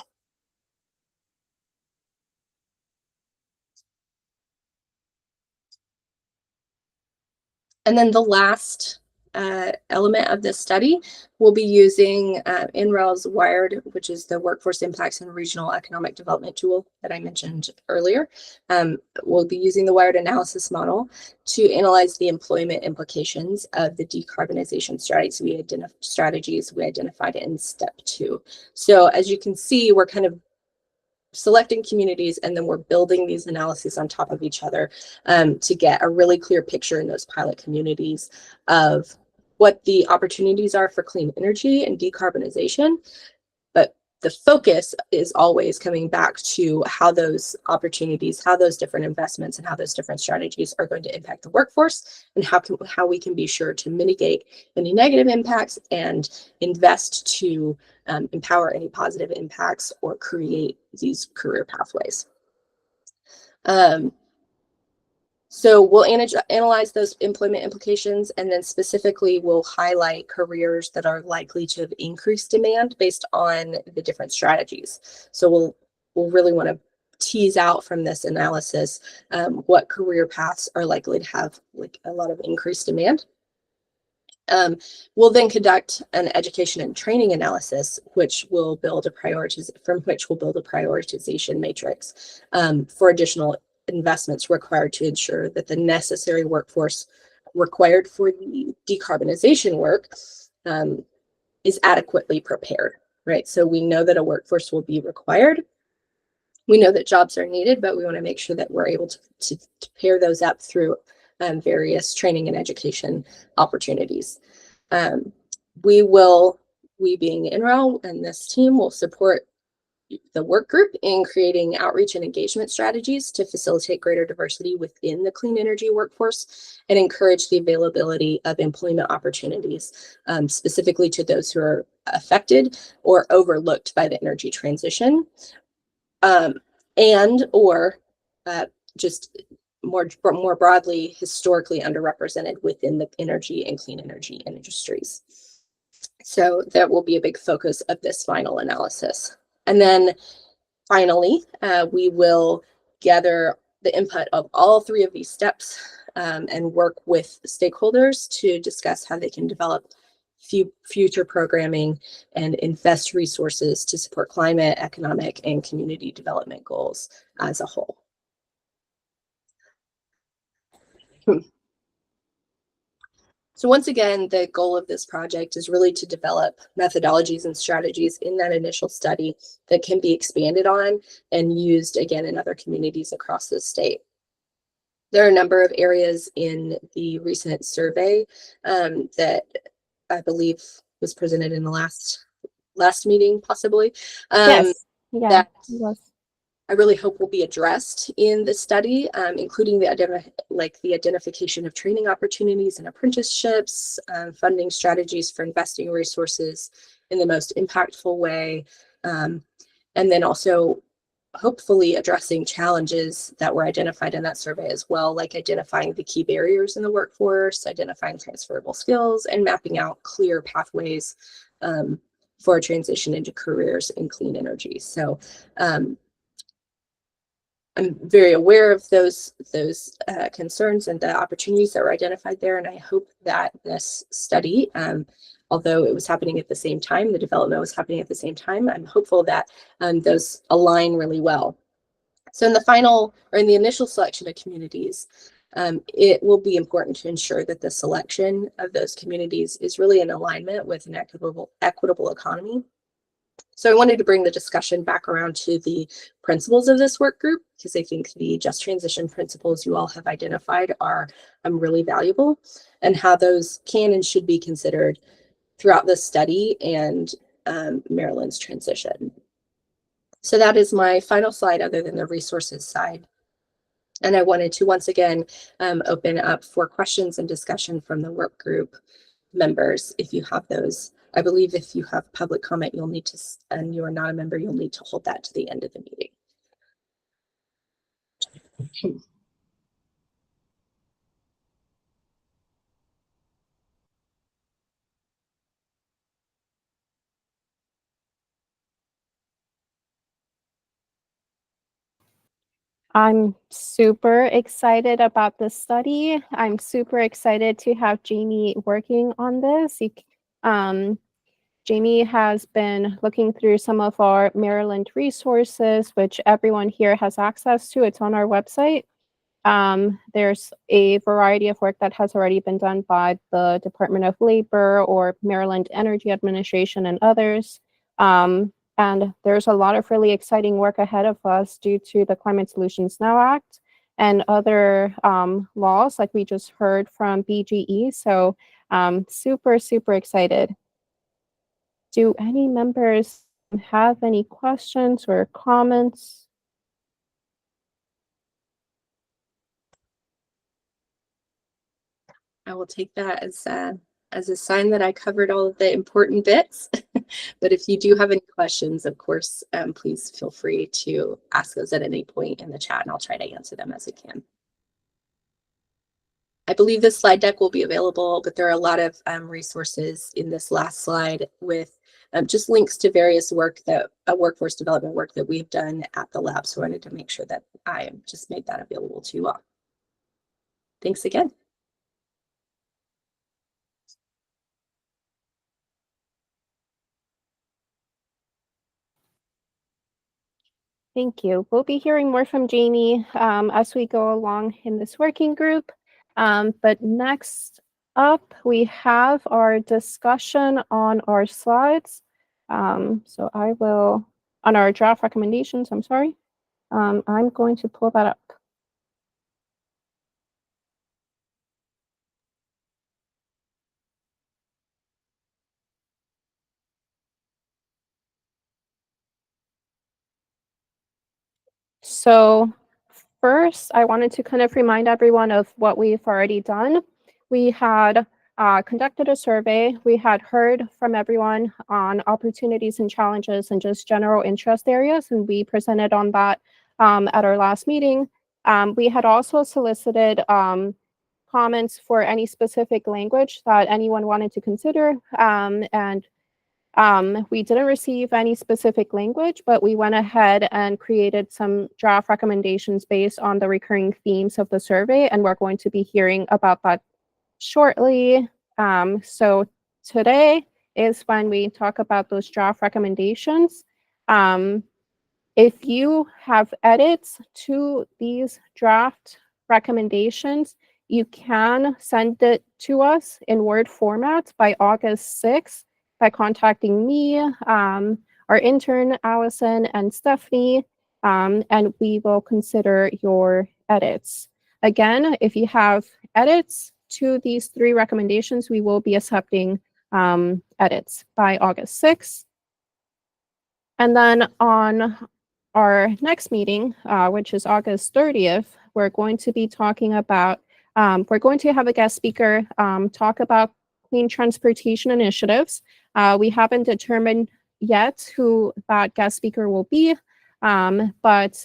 And then the last element of this study, we'll be using NREL's WIRED, which is the Workforce Impacts and Regional Economic Development tool that I mentioned earlier. We'll be using the WIRED analysis model to analyze the employment implications of the decarbonization strategies we identified in step 2. So as you can see, we're kind of selecting communities, and then we're building these analyses on top of each other to get a really clear picture in those pilot communities of what the opportunities are for clean energy and decarbonization. But the focus is always coming back to how those opportunities, how those different investments, and how those different strategies are going to impact the workforce, and how we can be sure to mitigate any negative impacts and invest to empower any positive impacts or create these career pathways. So we'll analyze those employment implications, and then specifically we'll highlight careers that are likely to have increased demand based on the different strategies. So we'll really want to tease out from this analysis what career paths are likely to have like a lot of increased demand. We'll then conduct an education and training analysis, which will build a prioritization matrix for additional investments required to ensure that the necessary workforce required for the decarbonization work is adequately prepared, right? So we know that a workforce will be required. We know that jobs are needed, but we want to make sure that we're able to pair those up through various training and education opportunities. We being NREL and this team will support the work group in creating outreach and engagement strategies to facilitate greater diversity within the clean energy workforce and encourage the availability of employment opportunities, specifically to those who are affected or overlooked by the energy transition, and or just more broadly, historically underrepresented within the energy and clean energy industries. So that will be a big focus of this final analysis. And then finally, we will gather the input of all three of these steps and work with stakeholders to discuss how they can develop future programming and invest resources to support climate, economic, and community development goals as a whole. So once again, the goal of this project is really to develop methodologies and strategies in that initial study that can be expanded on and used again in other communities across the state. There are a number of areas in the recent survey that I believe was presented in the last meeting, possibly. Yes, yeah, that it was. I really hope will be addressed in the study, including the identification of training opportunities and apprenticeships, funding strategies for investing resources in the most impactful way, and then also hopefully addressing challenges that were identified in that survey as well, like identifying the key barriers in the workforce, identifying transferable skills, and mapping out clear pathways for a transition into careers in clean energy. So I'm very aware of those concerns and the opportunities that were identified there, and I hope that this study, although it was happening at the same time, the development was happening at the same time, I'm hopeful that those align really well. So in the initial selection of communities, it will be important to ensure that the selection of those communities is really in alignment with an equitable economy. So I wanted to bring the discussion back around to the principles of this work group, because I think the just transition principles you all have identified are really valuable, and how those can and should be considered throughout the study and Maryland's transition. So that is my final slide other than the resources side. And I wanted to once again open up for questions and discussion from the work group members, if you have those. I believe if you have public comment, you'll need to, and you are not a member, you'll need to hold that to the end of the meeting. I'm super excited about this study. I'm super excited to have Jamie working on this. Jamie has been looking through some of our Maryland resources, which everyone here has access to. It's on our website. There's a variety of work that has already been done by the Department of Labor or Maryland Energy Administration and others. And there's a lot of really exciting work ahead of us due to the Climate Solutions Now Act and other laws like we just heard from BGE. So super, super excited. Do any members have any questions or comments? I will take that as a sign that I covered all of the important bits. But if you do have any questions, of course, please feel free to ask those at any point in the chat, and I'll try to answer them as I can. I believe this slide deck will be available, but there are a lot of resources in this last slide with just links to various workforce development work that we've done at the lab. So I wanted to make sure that I just made that available to you all. Thanks again. Thank you. We'll be hearing more from Jamie as we go along in this working group. But next up, we have our discussion on our slides. So I will, on our draft recommendations, I'm sorry. I'm going to pull that up. So first, I wanted to kind of remind everyone of what we've already done. We had conducted a survey. We had heard from everyone on opportunities and challenges and just general interest areas, and we presented on that at our last meeting. We had also solicited comments for any specific language that anyone wanted to consider. And we didn't receive any specific language, but we went ahead and created some draft recommendations based on the recurring themes of the survey, and we're going to be hearing about that shortly. So today is when we talk about those draft recommendations. If you have edits to these draft recommendations, you can send it to us in Word format by August 6th by contacting me, our intern, Allison, and Stephanie, and we will consider your edits. Again, if you have edits to these 3 recommendations, we will be accepting edits by August 6th. And then on our next meeting, which is August 30th, we're going to be talking about, we're going to have a guest speaker talk about clean transportation initiatives. We haven't determined yet who that guest speaker will be, but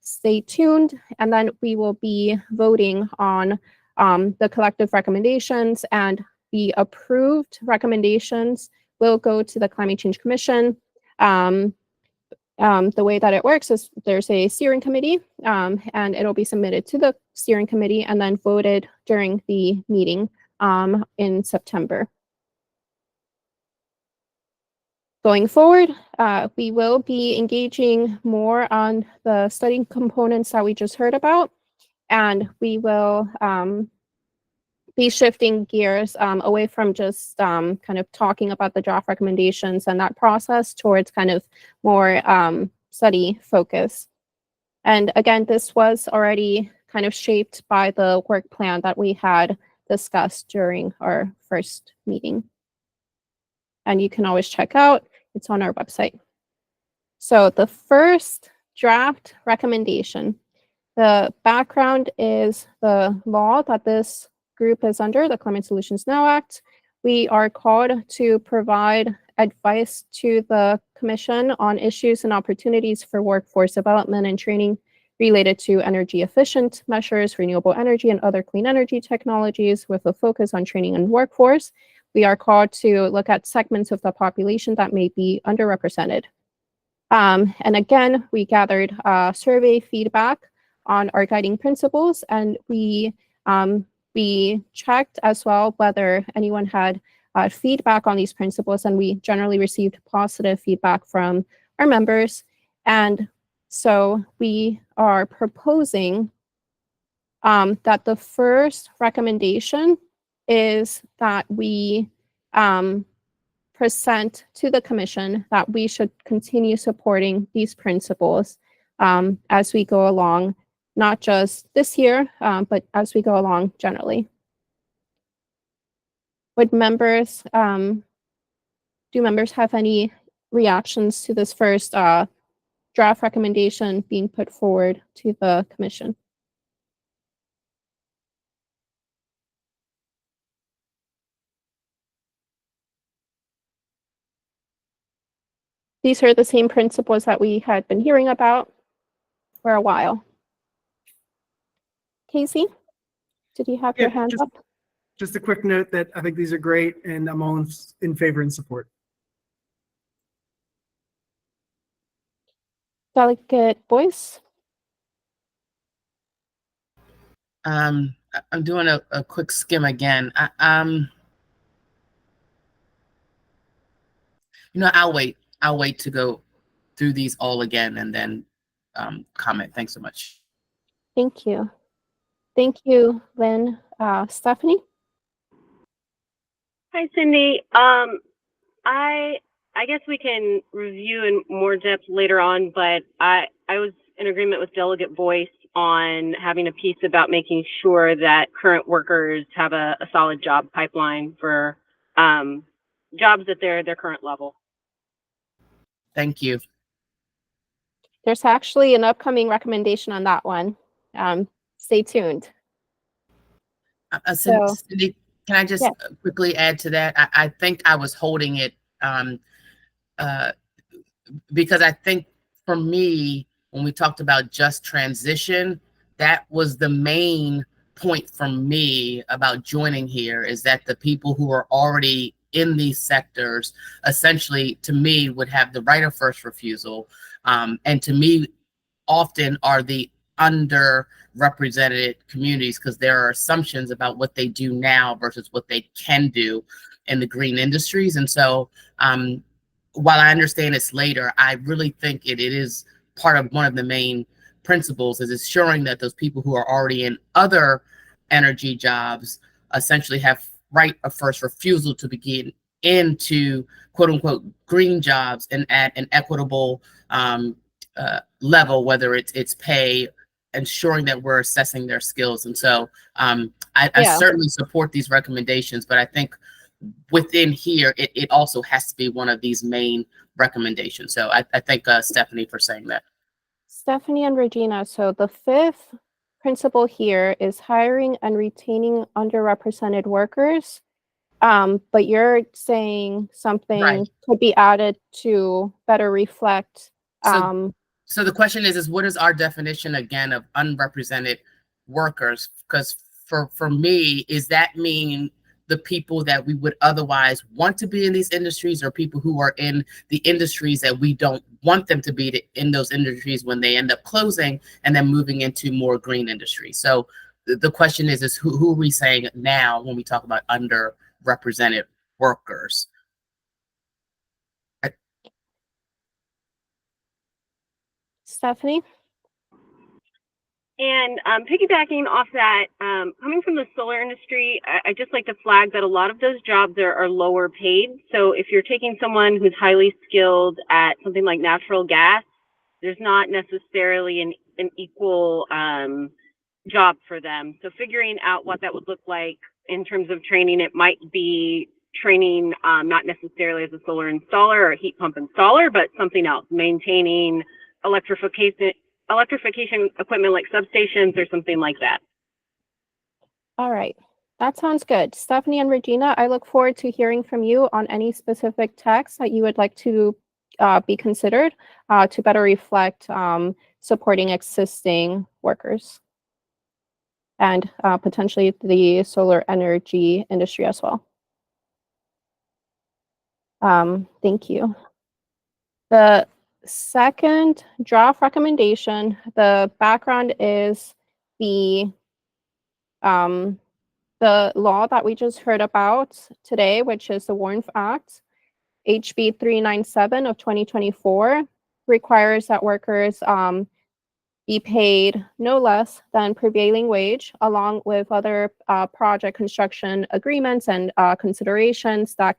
stay tuned. And then we will be voting on the collective recommendations, and the approved recommendations will go to the Climate Change Commission. The way that it works is there's a steering committee, and it'll be submitted to the steering committee and then voted during the meeting in September. Going forward, we will be engaging more on the study components that we just heard about, and we will be shifting gears away from just kind of talking about the draft recommendations and that process towards kind of more study focus. And again, this was already kind of shaped by the work plan that we had discussed during our first meeting. And you can always check out, it's on our website. So the first draft recommendation, the background is the law that this group is under, the Climate Solutions Now Act. We are called to provide advice to the Commission on issues and opportunities for workforce development and training related to energy efficient measures, renewable energy, and other clean energy technologies with a focus on training and workforce. We are called to look at segments of the population that may be underrepresented. And again, we gathered survey feedback on our guiding principles, and we checked as well whether anyone had feedback on these principles, and we generally received positive feedback from our members. And so we are proposing that the first recommendation is that we present to the Commission that we should continue supporting these principles as we go along, not just this year, but as we go along generally. Would members, do members have any reactions to this first draft recommendation being put forward to the Commission? These are the same principles that we had been hearing about for a while. Casey, did you have your hand up? Just a quick note that I think these are great, and I'm all in favor and support. Delegate Boyce? I'm doing a quick skim again. I'll wait to go through these all again and then comment. Thanks so much. Thank you. Thank you, Lynn. Stephanie? Hi, Cindy. I guess we can review in more depth later on, but I was in agreement with Delegate Boyce on having a piece about making sure that current workers have a solid job pipeline for jobs at their current level. Thank you. There's actually an upcoming recommendation on that one. Stay tuned. Cindy, can I just quickly add to that? I think I was holding it because I think for me, when we talked about just transition, that was the main point from me about joining here, is that the people who are already in these sectors essentially, to me, would have the right of first refusal, and to me often are the underrepresented communities, because there are assumptions about what they do now versus what they can do in the green industries. And so while I understand it's later, I really think it is part of one of the main principles, is ensuring that those people who are already in other energy jobs essentially have right of first refusal to begin into quote unquote green jobs, and at an equitable level, whether it's pay, ensuring that we're assessing their skills. And so I certainly support these recommendations, but I think within here, it also has to be one of these main recommendations. So I thank Stephanie for saying that. Stephanie and Regina, so the fifth principle here is hiring and retaining underrepresented workers. But you're saying something could be added to better reflect. So the question is what is our definition again of unrepresented workers? Because for me, is that mean the people that we would otherwise want to be in these industries, or people who are in the industries that we don't want them to be in those industries when they end up closing and then moving into more green industries? So the question is who are we saying now when we talk about underrepresented workers? Stephanie? And piggybacking off that, coming from the solar industry, I just like to flag that a lot of those jobs are lower paid. So if you're taking someone who's highly skilled at something like natural gas, there's not necessarily an equal job for them. So figuring out what that would look like in terms of training, it might be training not necessarily as a solar installer or a heat pump installer, but something else, maintaining electrification equipment like substations or something like that. All right, that sounds good. Stephanie and Regina, I look forward to hearing from you on any specific texts that you would like to be considered to better reflect supporting existing workers and potentially the solar energy industry as well. Thank you. The second draft recommendation, the background is the law that we just heard about today, which is the WARN Act, HB 397 of 2024, requires that workers be paid no less than prevailing wage, along with other project construction agreements and considerations that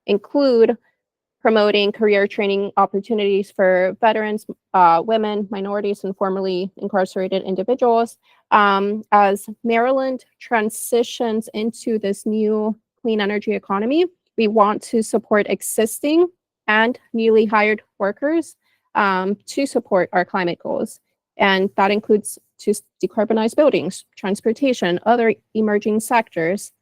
include promoting career training opportunities for veterans, women, minorities, and formerly incarcerated individuals. As Maryland transitions into this new clean energy economy, we want to support existing and newly hired workers to support our climate goals. And that includes to decarbonize buildings, transportation, other emerging sectors.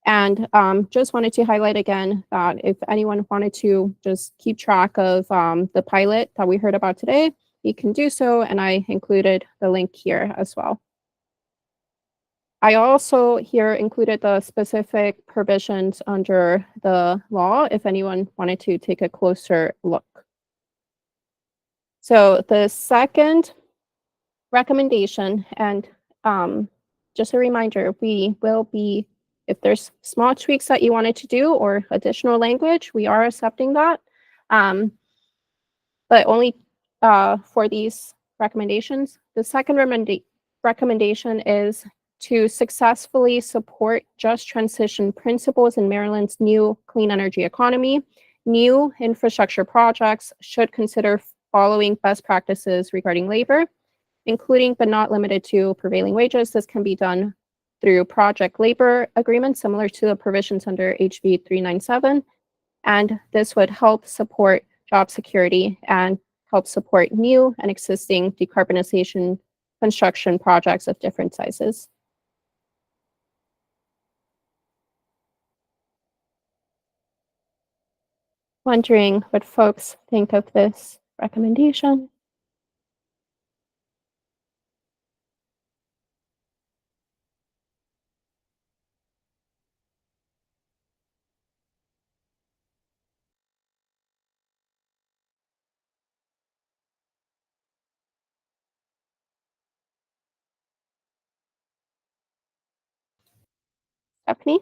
And just wanted to highlight again that if anyone wanted to just keep track of the pilot that we heard about today, you can do so. And I included the link here as well. I also here included the specific provisions under the law if anyone wanted to take a closer look. So the second recommendation, and just a reminder, we will be, if there's small tweaks that you wanted to do or additional language, we are accepting that. But only for these recommendations. The second recommendation is to successfully support just transition principles in Maryland's new clean energy economy. New infrastructure projects should consider following best practices regarding labor, including but not limited to prevailing wages. This can be done through project labor agreements similar to the provisions under HB 397. And this would help support job security and help support new and existing decarbonization construction projects of different sizes. Wondering what folks think of this recommendation. Stephanie?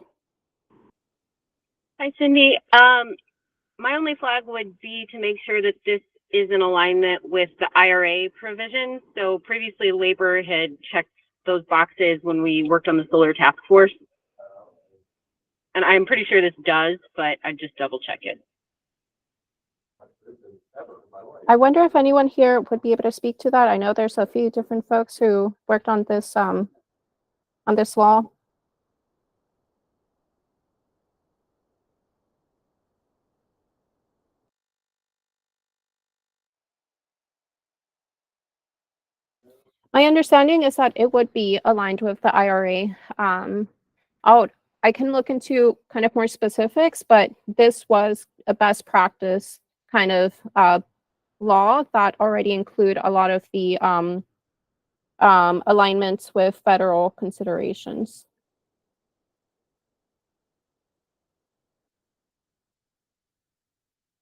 Hi, Cindy. My only flag would be to make sure that this is in alignment with the IRA provision. So previously, Labor had checked those boxes when we worked on the solar task force. And I'm pretty sure this does, but I'd just double check it. I wonder if anyone here would be able to speak to that. I know there's a few different folks who worked on this law. My understanding is that it would be aligned with the IRA. I can look into kind of more specifics, but this was a best practice kind of law that already include a lot of the alignments with federal considerations.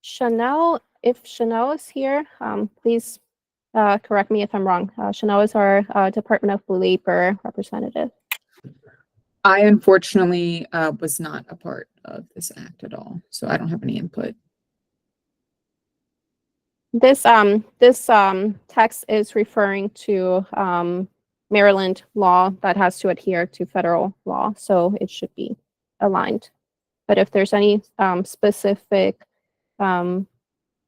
Chanel, if Chanel is here, please correct me if I'm wrong. Chanel is our Department of Labor representative. I unfortunately was not a part of this act at all, so I don't have any input. This text is referring to Maryland law that has to adhere to federal law, so it should be aligned. But if there's any specific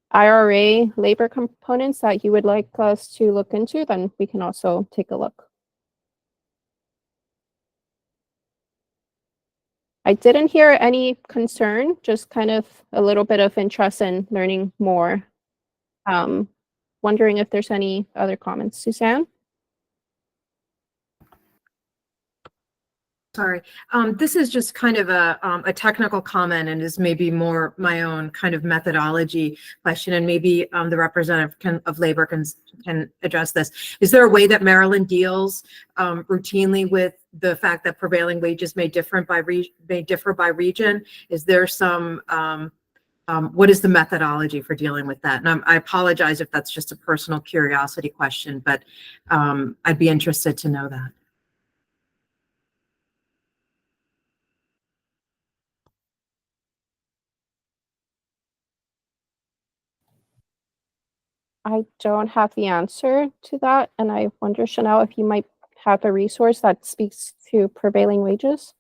IRA labor components that you would like us to look into, then we can also take a look. I didn't hear any concern, just kind of a little bit of interest in learning more. Wondering if there's any other comments. Suzanne? Sorry, this is just kind of a technical comment and is maybe more my own kind of methodology question, and maybe the representative of Labor can address this. Is there a way that Maryland deals routinely with the fact that prevailing wages may differ by region? Is there some what is the methodology for dealing with that? And I apologize if that's just a personal curiosity question, but I'd be interested to know that. I don't have the answer to that, and I wonder, Chanel, if you might have a resource that speaks to prevailing wages.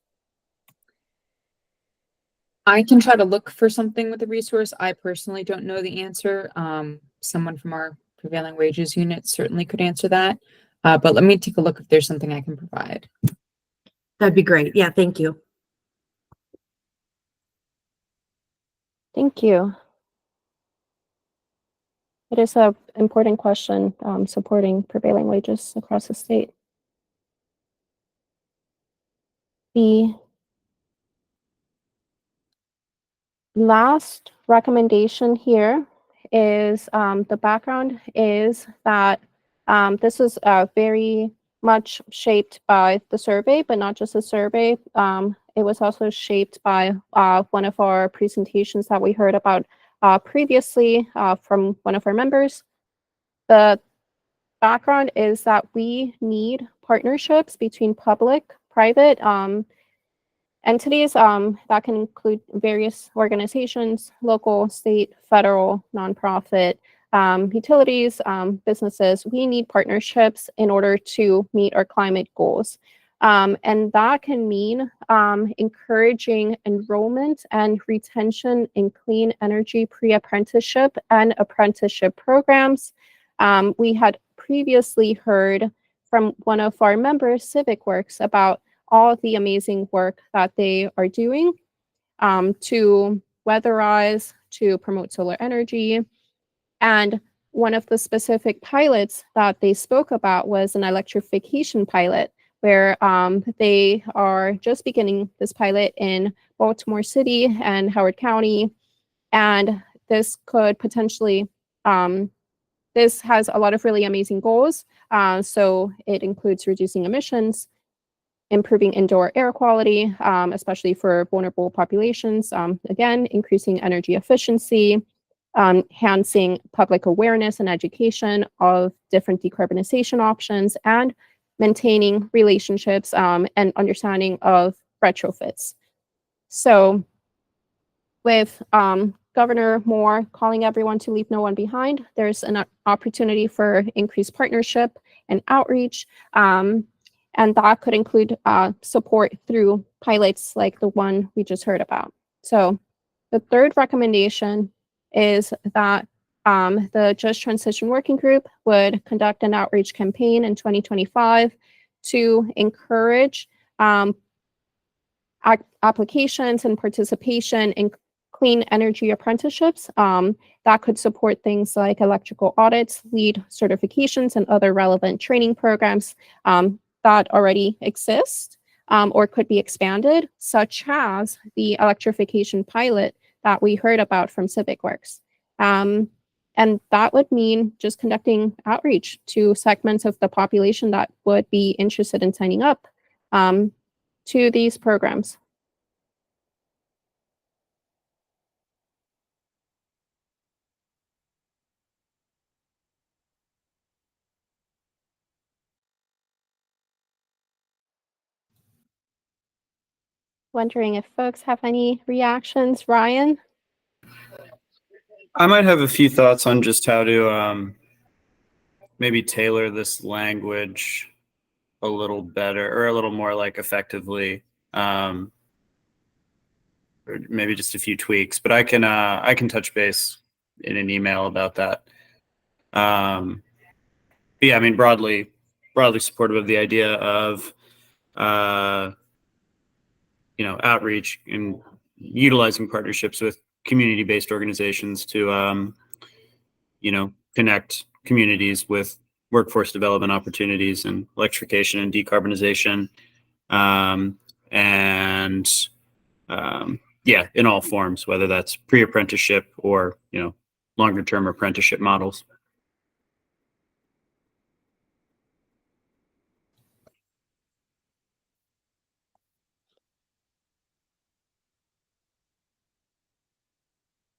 I can try to look for something with a resource. I personally don't know the answer. Someone from our prevailing wages unit certainly could answer that. But let me take a look if there's something I can provide. That'd be great. Yeah, thank you. Thank you. It is an important question, supporting prevailing wages across the state. The last recommendation here is the background is that this is very much shaped by the survey, but not just the survey. It was also shaped by one of our presentations that we heard about previously from one of our members. The background is that we need partnerships between public, private entities that can include various organizations, local, state, federal, nonprofit, utilities, businesses. We need partnerships in order to meet our climate goals. And that can mean encouraging enrollment and retention in clean energy pre-apprenticeship and apprenticeship programs. We had previously heard from one of our members, Civic Works, about all the amazing work that they are doing to weatherize, to promote solar energy. And one of the specific pilots that they spoke about was an electrification pilot, where they are just beginning this pilot in Baltimore City and Howard County. And this could potentially, this has a lot of really amazing goals. So it includes reducing emissions, improving indoor air quality, especially for vulnerable populations. Again, increasing energy efficiency, enhancing public awareness and education of different decarbonization options, and maintaining relationships and understanding of retrofits. So with Governor Moore calling everyone to leave no one behind, there's an opportunity for increased partnership and outreach. And that could include support through pilots like the one we just heard about. So the third recommendation is that the Just Transition Working Group would conduct an outreach campaign in 2025 to encourage applications and participation in clean energy apprenticeships that could support things like electrical audits, LEED certifications, and other relevant training programs that already exist or could be expanded, such as the electrification pilot that we heard about from CivicWorks. And that would mean just conducting outreach to segments of the population that would be interested in signing up to these programs. Wondering if folks have any reactions. Ryan? I might have a few thoughts on just how to maybe tailor this language a little better or a little more like effectively, or maybe just a few tweaks, but I can touch base in an email about that. Yeah, I mean, broadly supportive of the idea of, outreach and utilizing partnerships with community-based organizations to, connect communities with workforce development opportunities and electrification and decarbonization. Yeah, in all forms, whether that's pre-apprenticeship or, longer term apprenticeship models.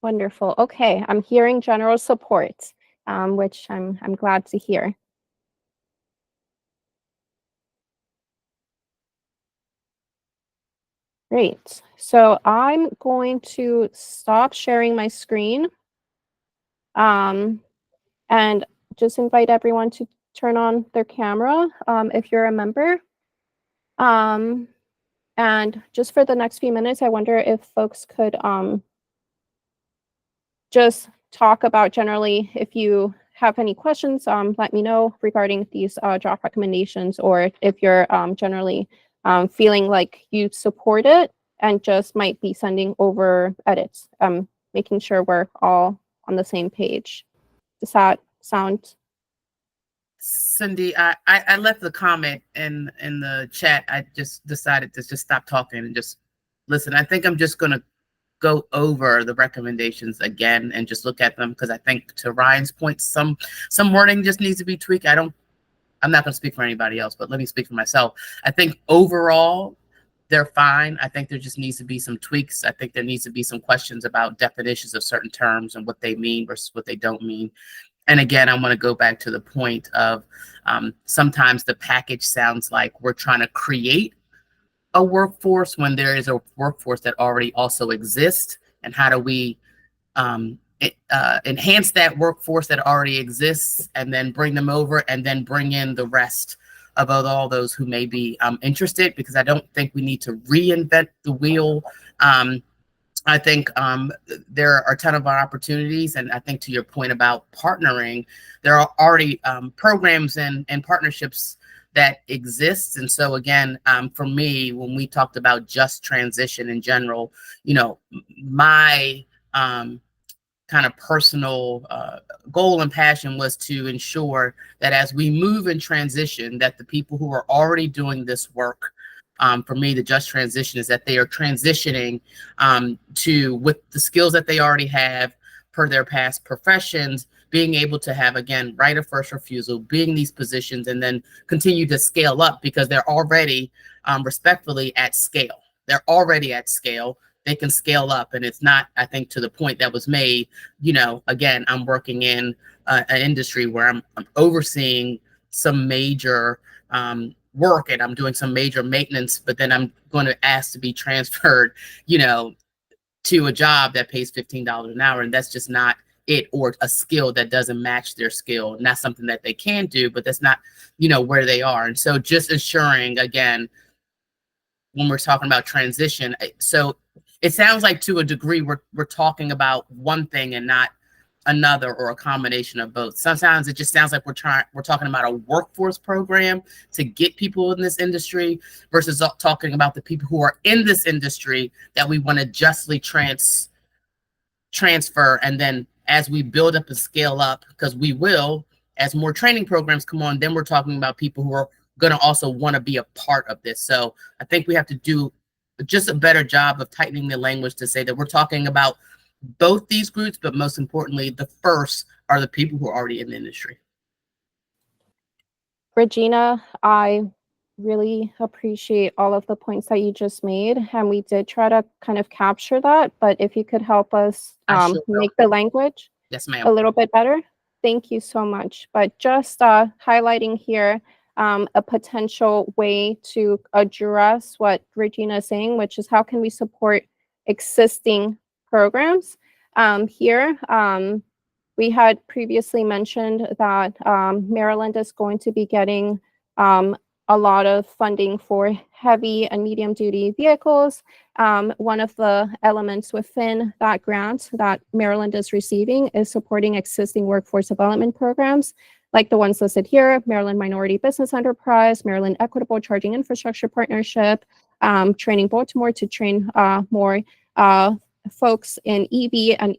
Wonderful. Okay, I'm hearing general support, which I'm glad to hear. Great. So I'm going to stop sharing my screen and just invite everyone to turn on their camera if you're a member. And just for the next few minutes, I wonder if folks could just talk about generally, if you have any questions, let me know regarding these draft recommendations, or if you're generally feeling like you support it and just might be sending over edits, making sure we're all on the same page. Does that sound? Cindy, I left the comment in the chat. I just decided to just stop talking and just listen. I think I'm just going to go over the recommendations again and just look at them, because I think, to Ryan's point, some wording just needs to be tweaked. I'm not going to speak for anybody else, but let me speak for myself. I think overall they're fine. I think there just needs to be some tweaks. I think there needs to be some questions about definitions of certain terms and what they mean versus what they don't mean. And again, I want to go back to the point of sometimes the package sounds like we're trying to create a workforce when there is a workforce that already also exists. And how do we enhance that workforce that already exists, and then bring them over, and then bring in the rest of all those who may be interested, because I don't think we need to reinvent the wheel. I think there are a ton of opportunities. And I think, to your point about partnering, there are already programs and partnerships that exists. And so again, for me, when we talked about just transition in general, my kind of personal goal and passion was to ensure that as we move in transition, that the people who are already doing this work, for me, the just transition is that they are transitioning with the skills that they already have per their past professions, being able to have, again, right of first refusal, being these positions, and then continue to scale up, because they're already respectfully at scale. They're already at scale. They can scale up. And it's not, I think, to the point that was made, again, I'm working in an industry where I'm overseeing some major work and I'm doing some major maintenance, but then I'm going to ask to be transferred, you know, to a job that pays $15 an hour. And that's just not it, or a skill that doesn't match their skill. And that's something that they can do, but that's not, you know, where they are. And so just ensuring, again, when we're talking about transition, so it sounds like to a degree we're talking about one thing and not another, or a combination of both. Sometimes it just sounds like we're talking about a workforce program to get people in this industry versus talking about the people who are in this industry that we want to justly transfer. And then as we build up and scale up, because we will, as more training programs come on, then we're talking about people who are going to also want to be a part of this. So I think we have to do just a better job of tightening the language to say that we're talking about both these groups, but most importantly, the first are the people who are already in the industry. Regina, I really appreciate all of the points that you just made, and we did try to kind of capture that, but if you could help us sure will. make the language Yes, a ma'am. little bit better. Thank you so much. But just highlighting here a potential way to address what Regina is saying, which is how can we support existing programs. Here, we had previously mentioned that Maryland is going to be getting a lot of funding for heavy and medium duty vehicles. One of the elements within that grant that Maryland is receiving is supporting existing workforce development programs, like the ones listed here: Maryland Minority Business Enterprise, Maryland Equitable Charging Infrastructure Partnership, Training Baltimore to train more folks in EV and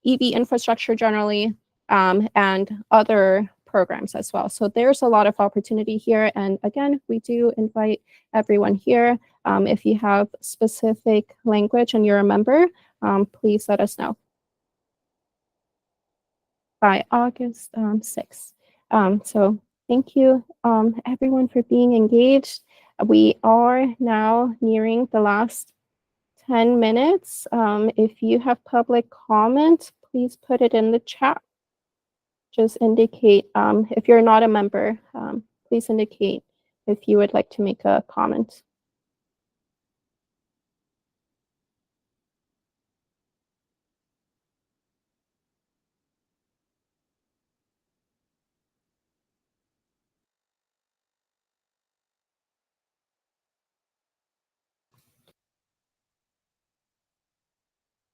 EV infrastructure generally, and other programs as well. So there's a lot of opportunity here. And again, we do invite everyone here. If you have specific language and you're a member, please let us know by August 6th. So thank you everyone for being engaged. We are now nearing the last 10 minutes. If you have public comment, please put it in the chat. Just indicate, if you're not a member, please indicate if you would like to make a comment.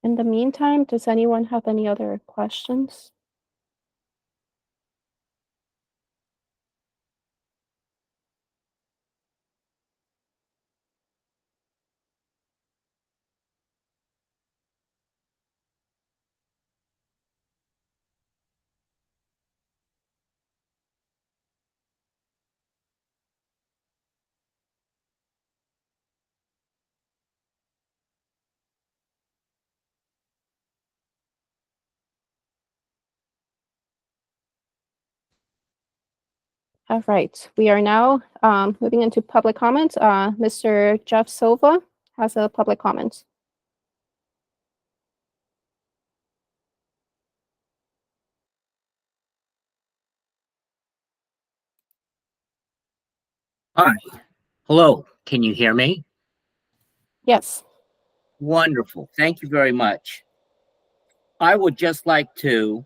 In the meantime, does anyone have any other questions? All right, we are now moving into public comment. Mr. Jeff Silva has a public comment. Hi. Hello. Can you hear me? Yes. Wonderful. Thank you very much. I would just like to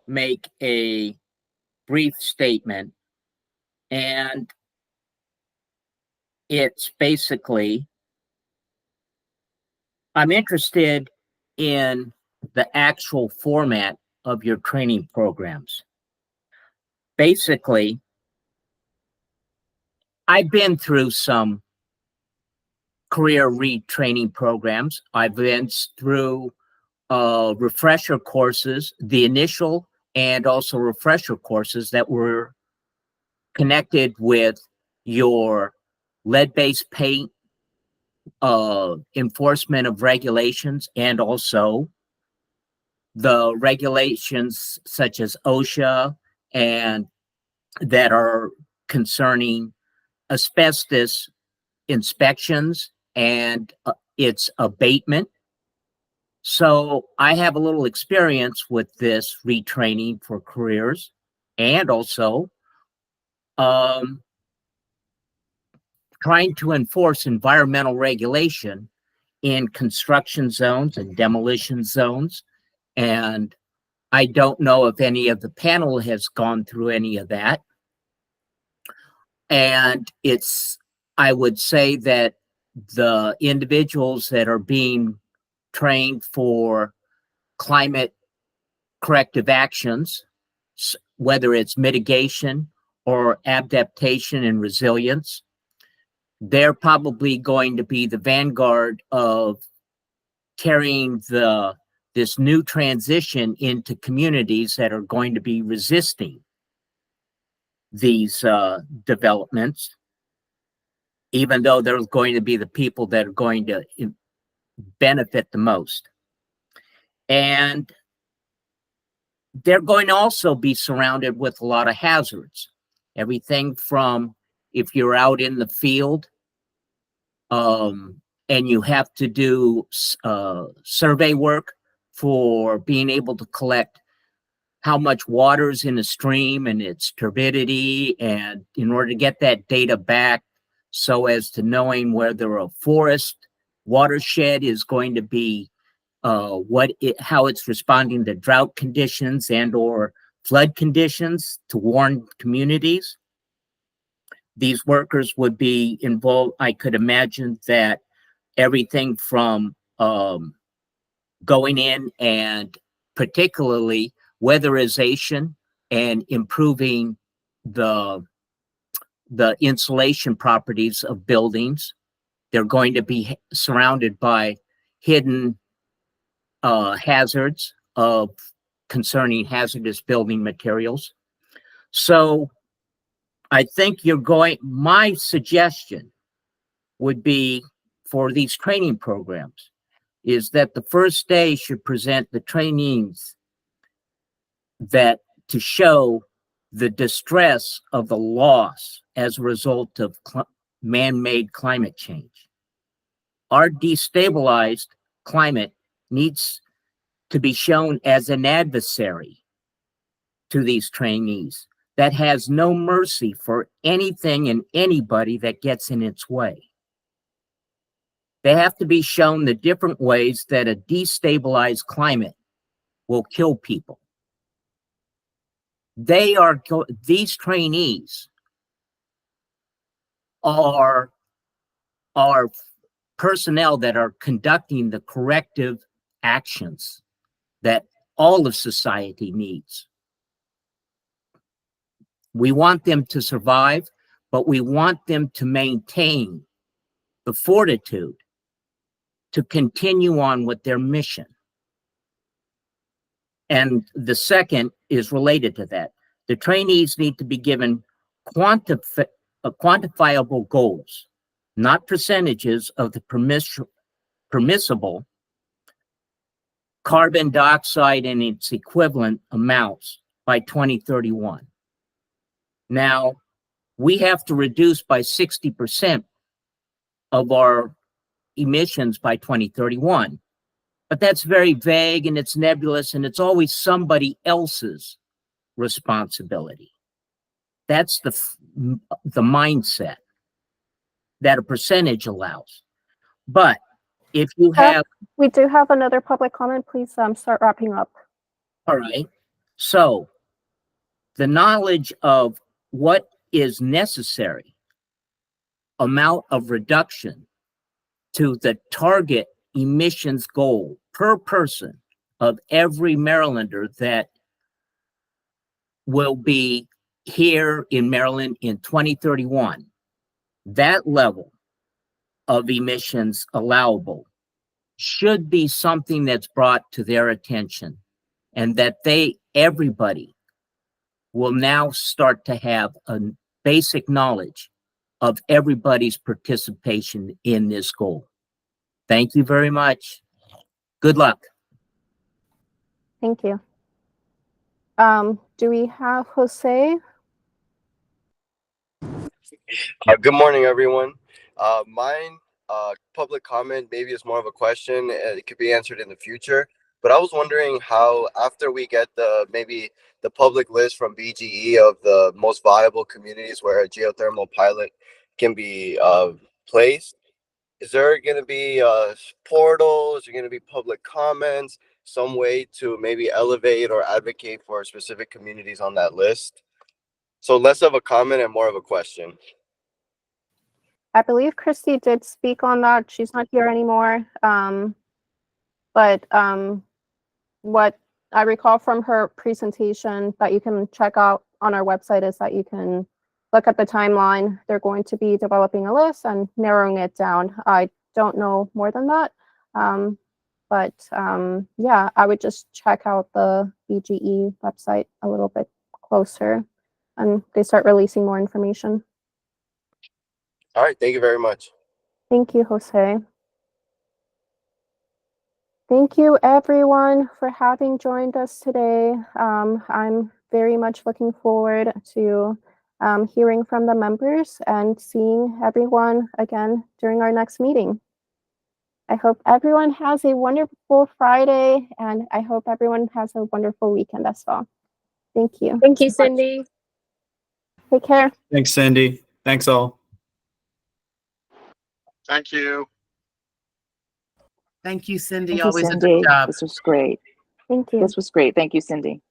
make a brief statement, and it's basically, I'm interested in the actual format of your training programs. Basically, I've been through some career retraining programs. I've been through refresher courses, the initial and also refresher courses that were connected with your lead-based paint, enforcement of regulations, and also the regulations such as OSHA and that are concerning asbestos inspections and its abatement. So I have a little experience with this retraining for careers, and also trying to enforce environmental regulation in construction zones and demolition zones. And I don't know if any of the panel has gone through any of that. And I would say that the individuals that are being trained for climate corrective actions, whether it's mitigation or adaptation and resilience, they're probably going to be the vanguard of carrying this new transition into communities that are going to be resisting these developments, even though they're going to be the people that are going to benefit the most. And they're going to also be surrounded with a lot of hazards. Everything from if you're out in the field and you have to do survey work for being able to collect how much water is in a stream and its turbidity, and in order to get that data back so as to knowing whether a forest watershed is going to be how it's responding to drought conditions and or flood conditions to warn communities. These workers would be involved. I could imagine that everything from going in and particularly weatherization and improving the insulation properties of buildings. They're going to be surrounded by hidden hazards concerning hazardous building materials. So I think my suggestion would be for these training programs is that the first day should present the trainees to show the distress of the loss as a result of man-made climate change. Our destabilized climate needs to be shown as an adversary to these trainees that has no mercy for anything and anybody that gets in its way. They have to be shown the different ways that a destabilized climate will kill people. These trainees are personnel that are conducting the corrective actions that all of society needs. We want them to survive, but we want them to maintain the fortitude to continue on with their mission. And the second is related to that. The trainees need to be given quantifiable goals, not percentages of the permissible carbon dioxide and its equivalent amounts by 2031. Now, we have to reduce by 60% of our emissions by 2031. But that's very vague and it's nebulous and it's always somebody else's responsibility. That's the mindset that a percentage allows. But if you have... We do have another public comment. Please start wrapping up. All right. So the knowledge of what is necessary amount of reduction to the target emissions goal per person of every Marylander that will be here in Maryland in 2031, that level of emissions allowable should be something that's brought to their attention, and that everybody will now start to have a basic knowledge of everybody's participation in this goal. Thank you very much. Good luck. Thank you. Do we have Jose? Good morning, everyone. Mine public comment maybe is more of a question. It could be answered in the future. But I was wondering how, after we get maybe the public list from BGE of the most viable communities where a geothermal pilot can be placed. Is there going to be a portal? Is there going to be public comments? Some way to maybe elevate or advocate for specific communities on that list? So less of a comment and more of a question. I believe Christy did speak on that. She's not here anymore. But what I recall from her presentation that you can check out on our website is that you can look at the timeline. They're going to be developing a list and narrowing it down. I don't know more than that. Yeah, I would just check out the BGE website a little bit closer and they start releasing more information. All right. Thank you very much. Thank you, Jose. Thank you, everyone, for having joined us today. I'm very much looking forward to hearing from the members and seeing everyone again during our next meeting. I hope everyone has a wonderful Friday, and I hope everyone has a wonderful weekend as well. Thank you. Thank you, Cindy. Take care. Thanks, Cindy. Thanks all. Thank you. Thank you, Cindy. Thank you, Always a Cindy. good job. This was great. Thank you. This was great. Thank you, Cindy.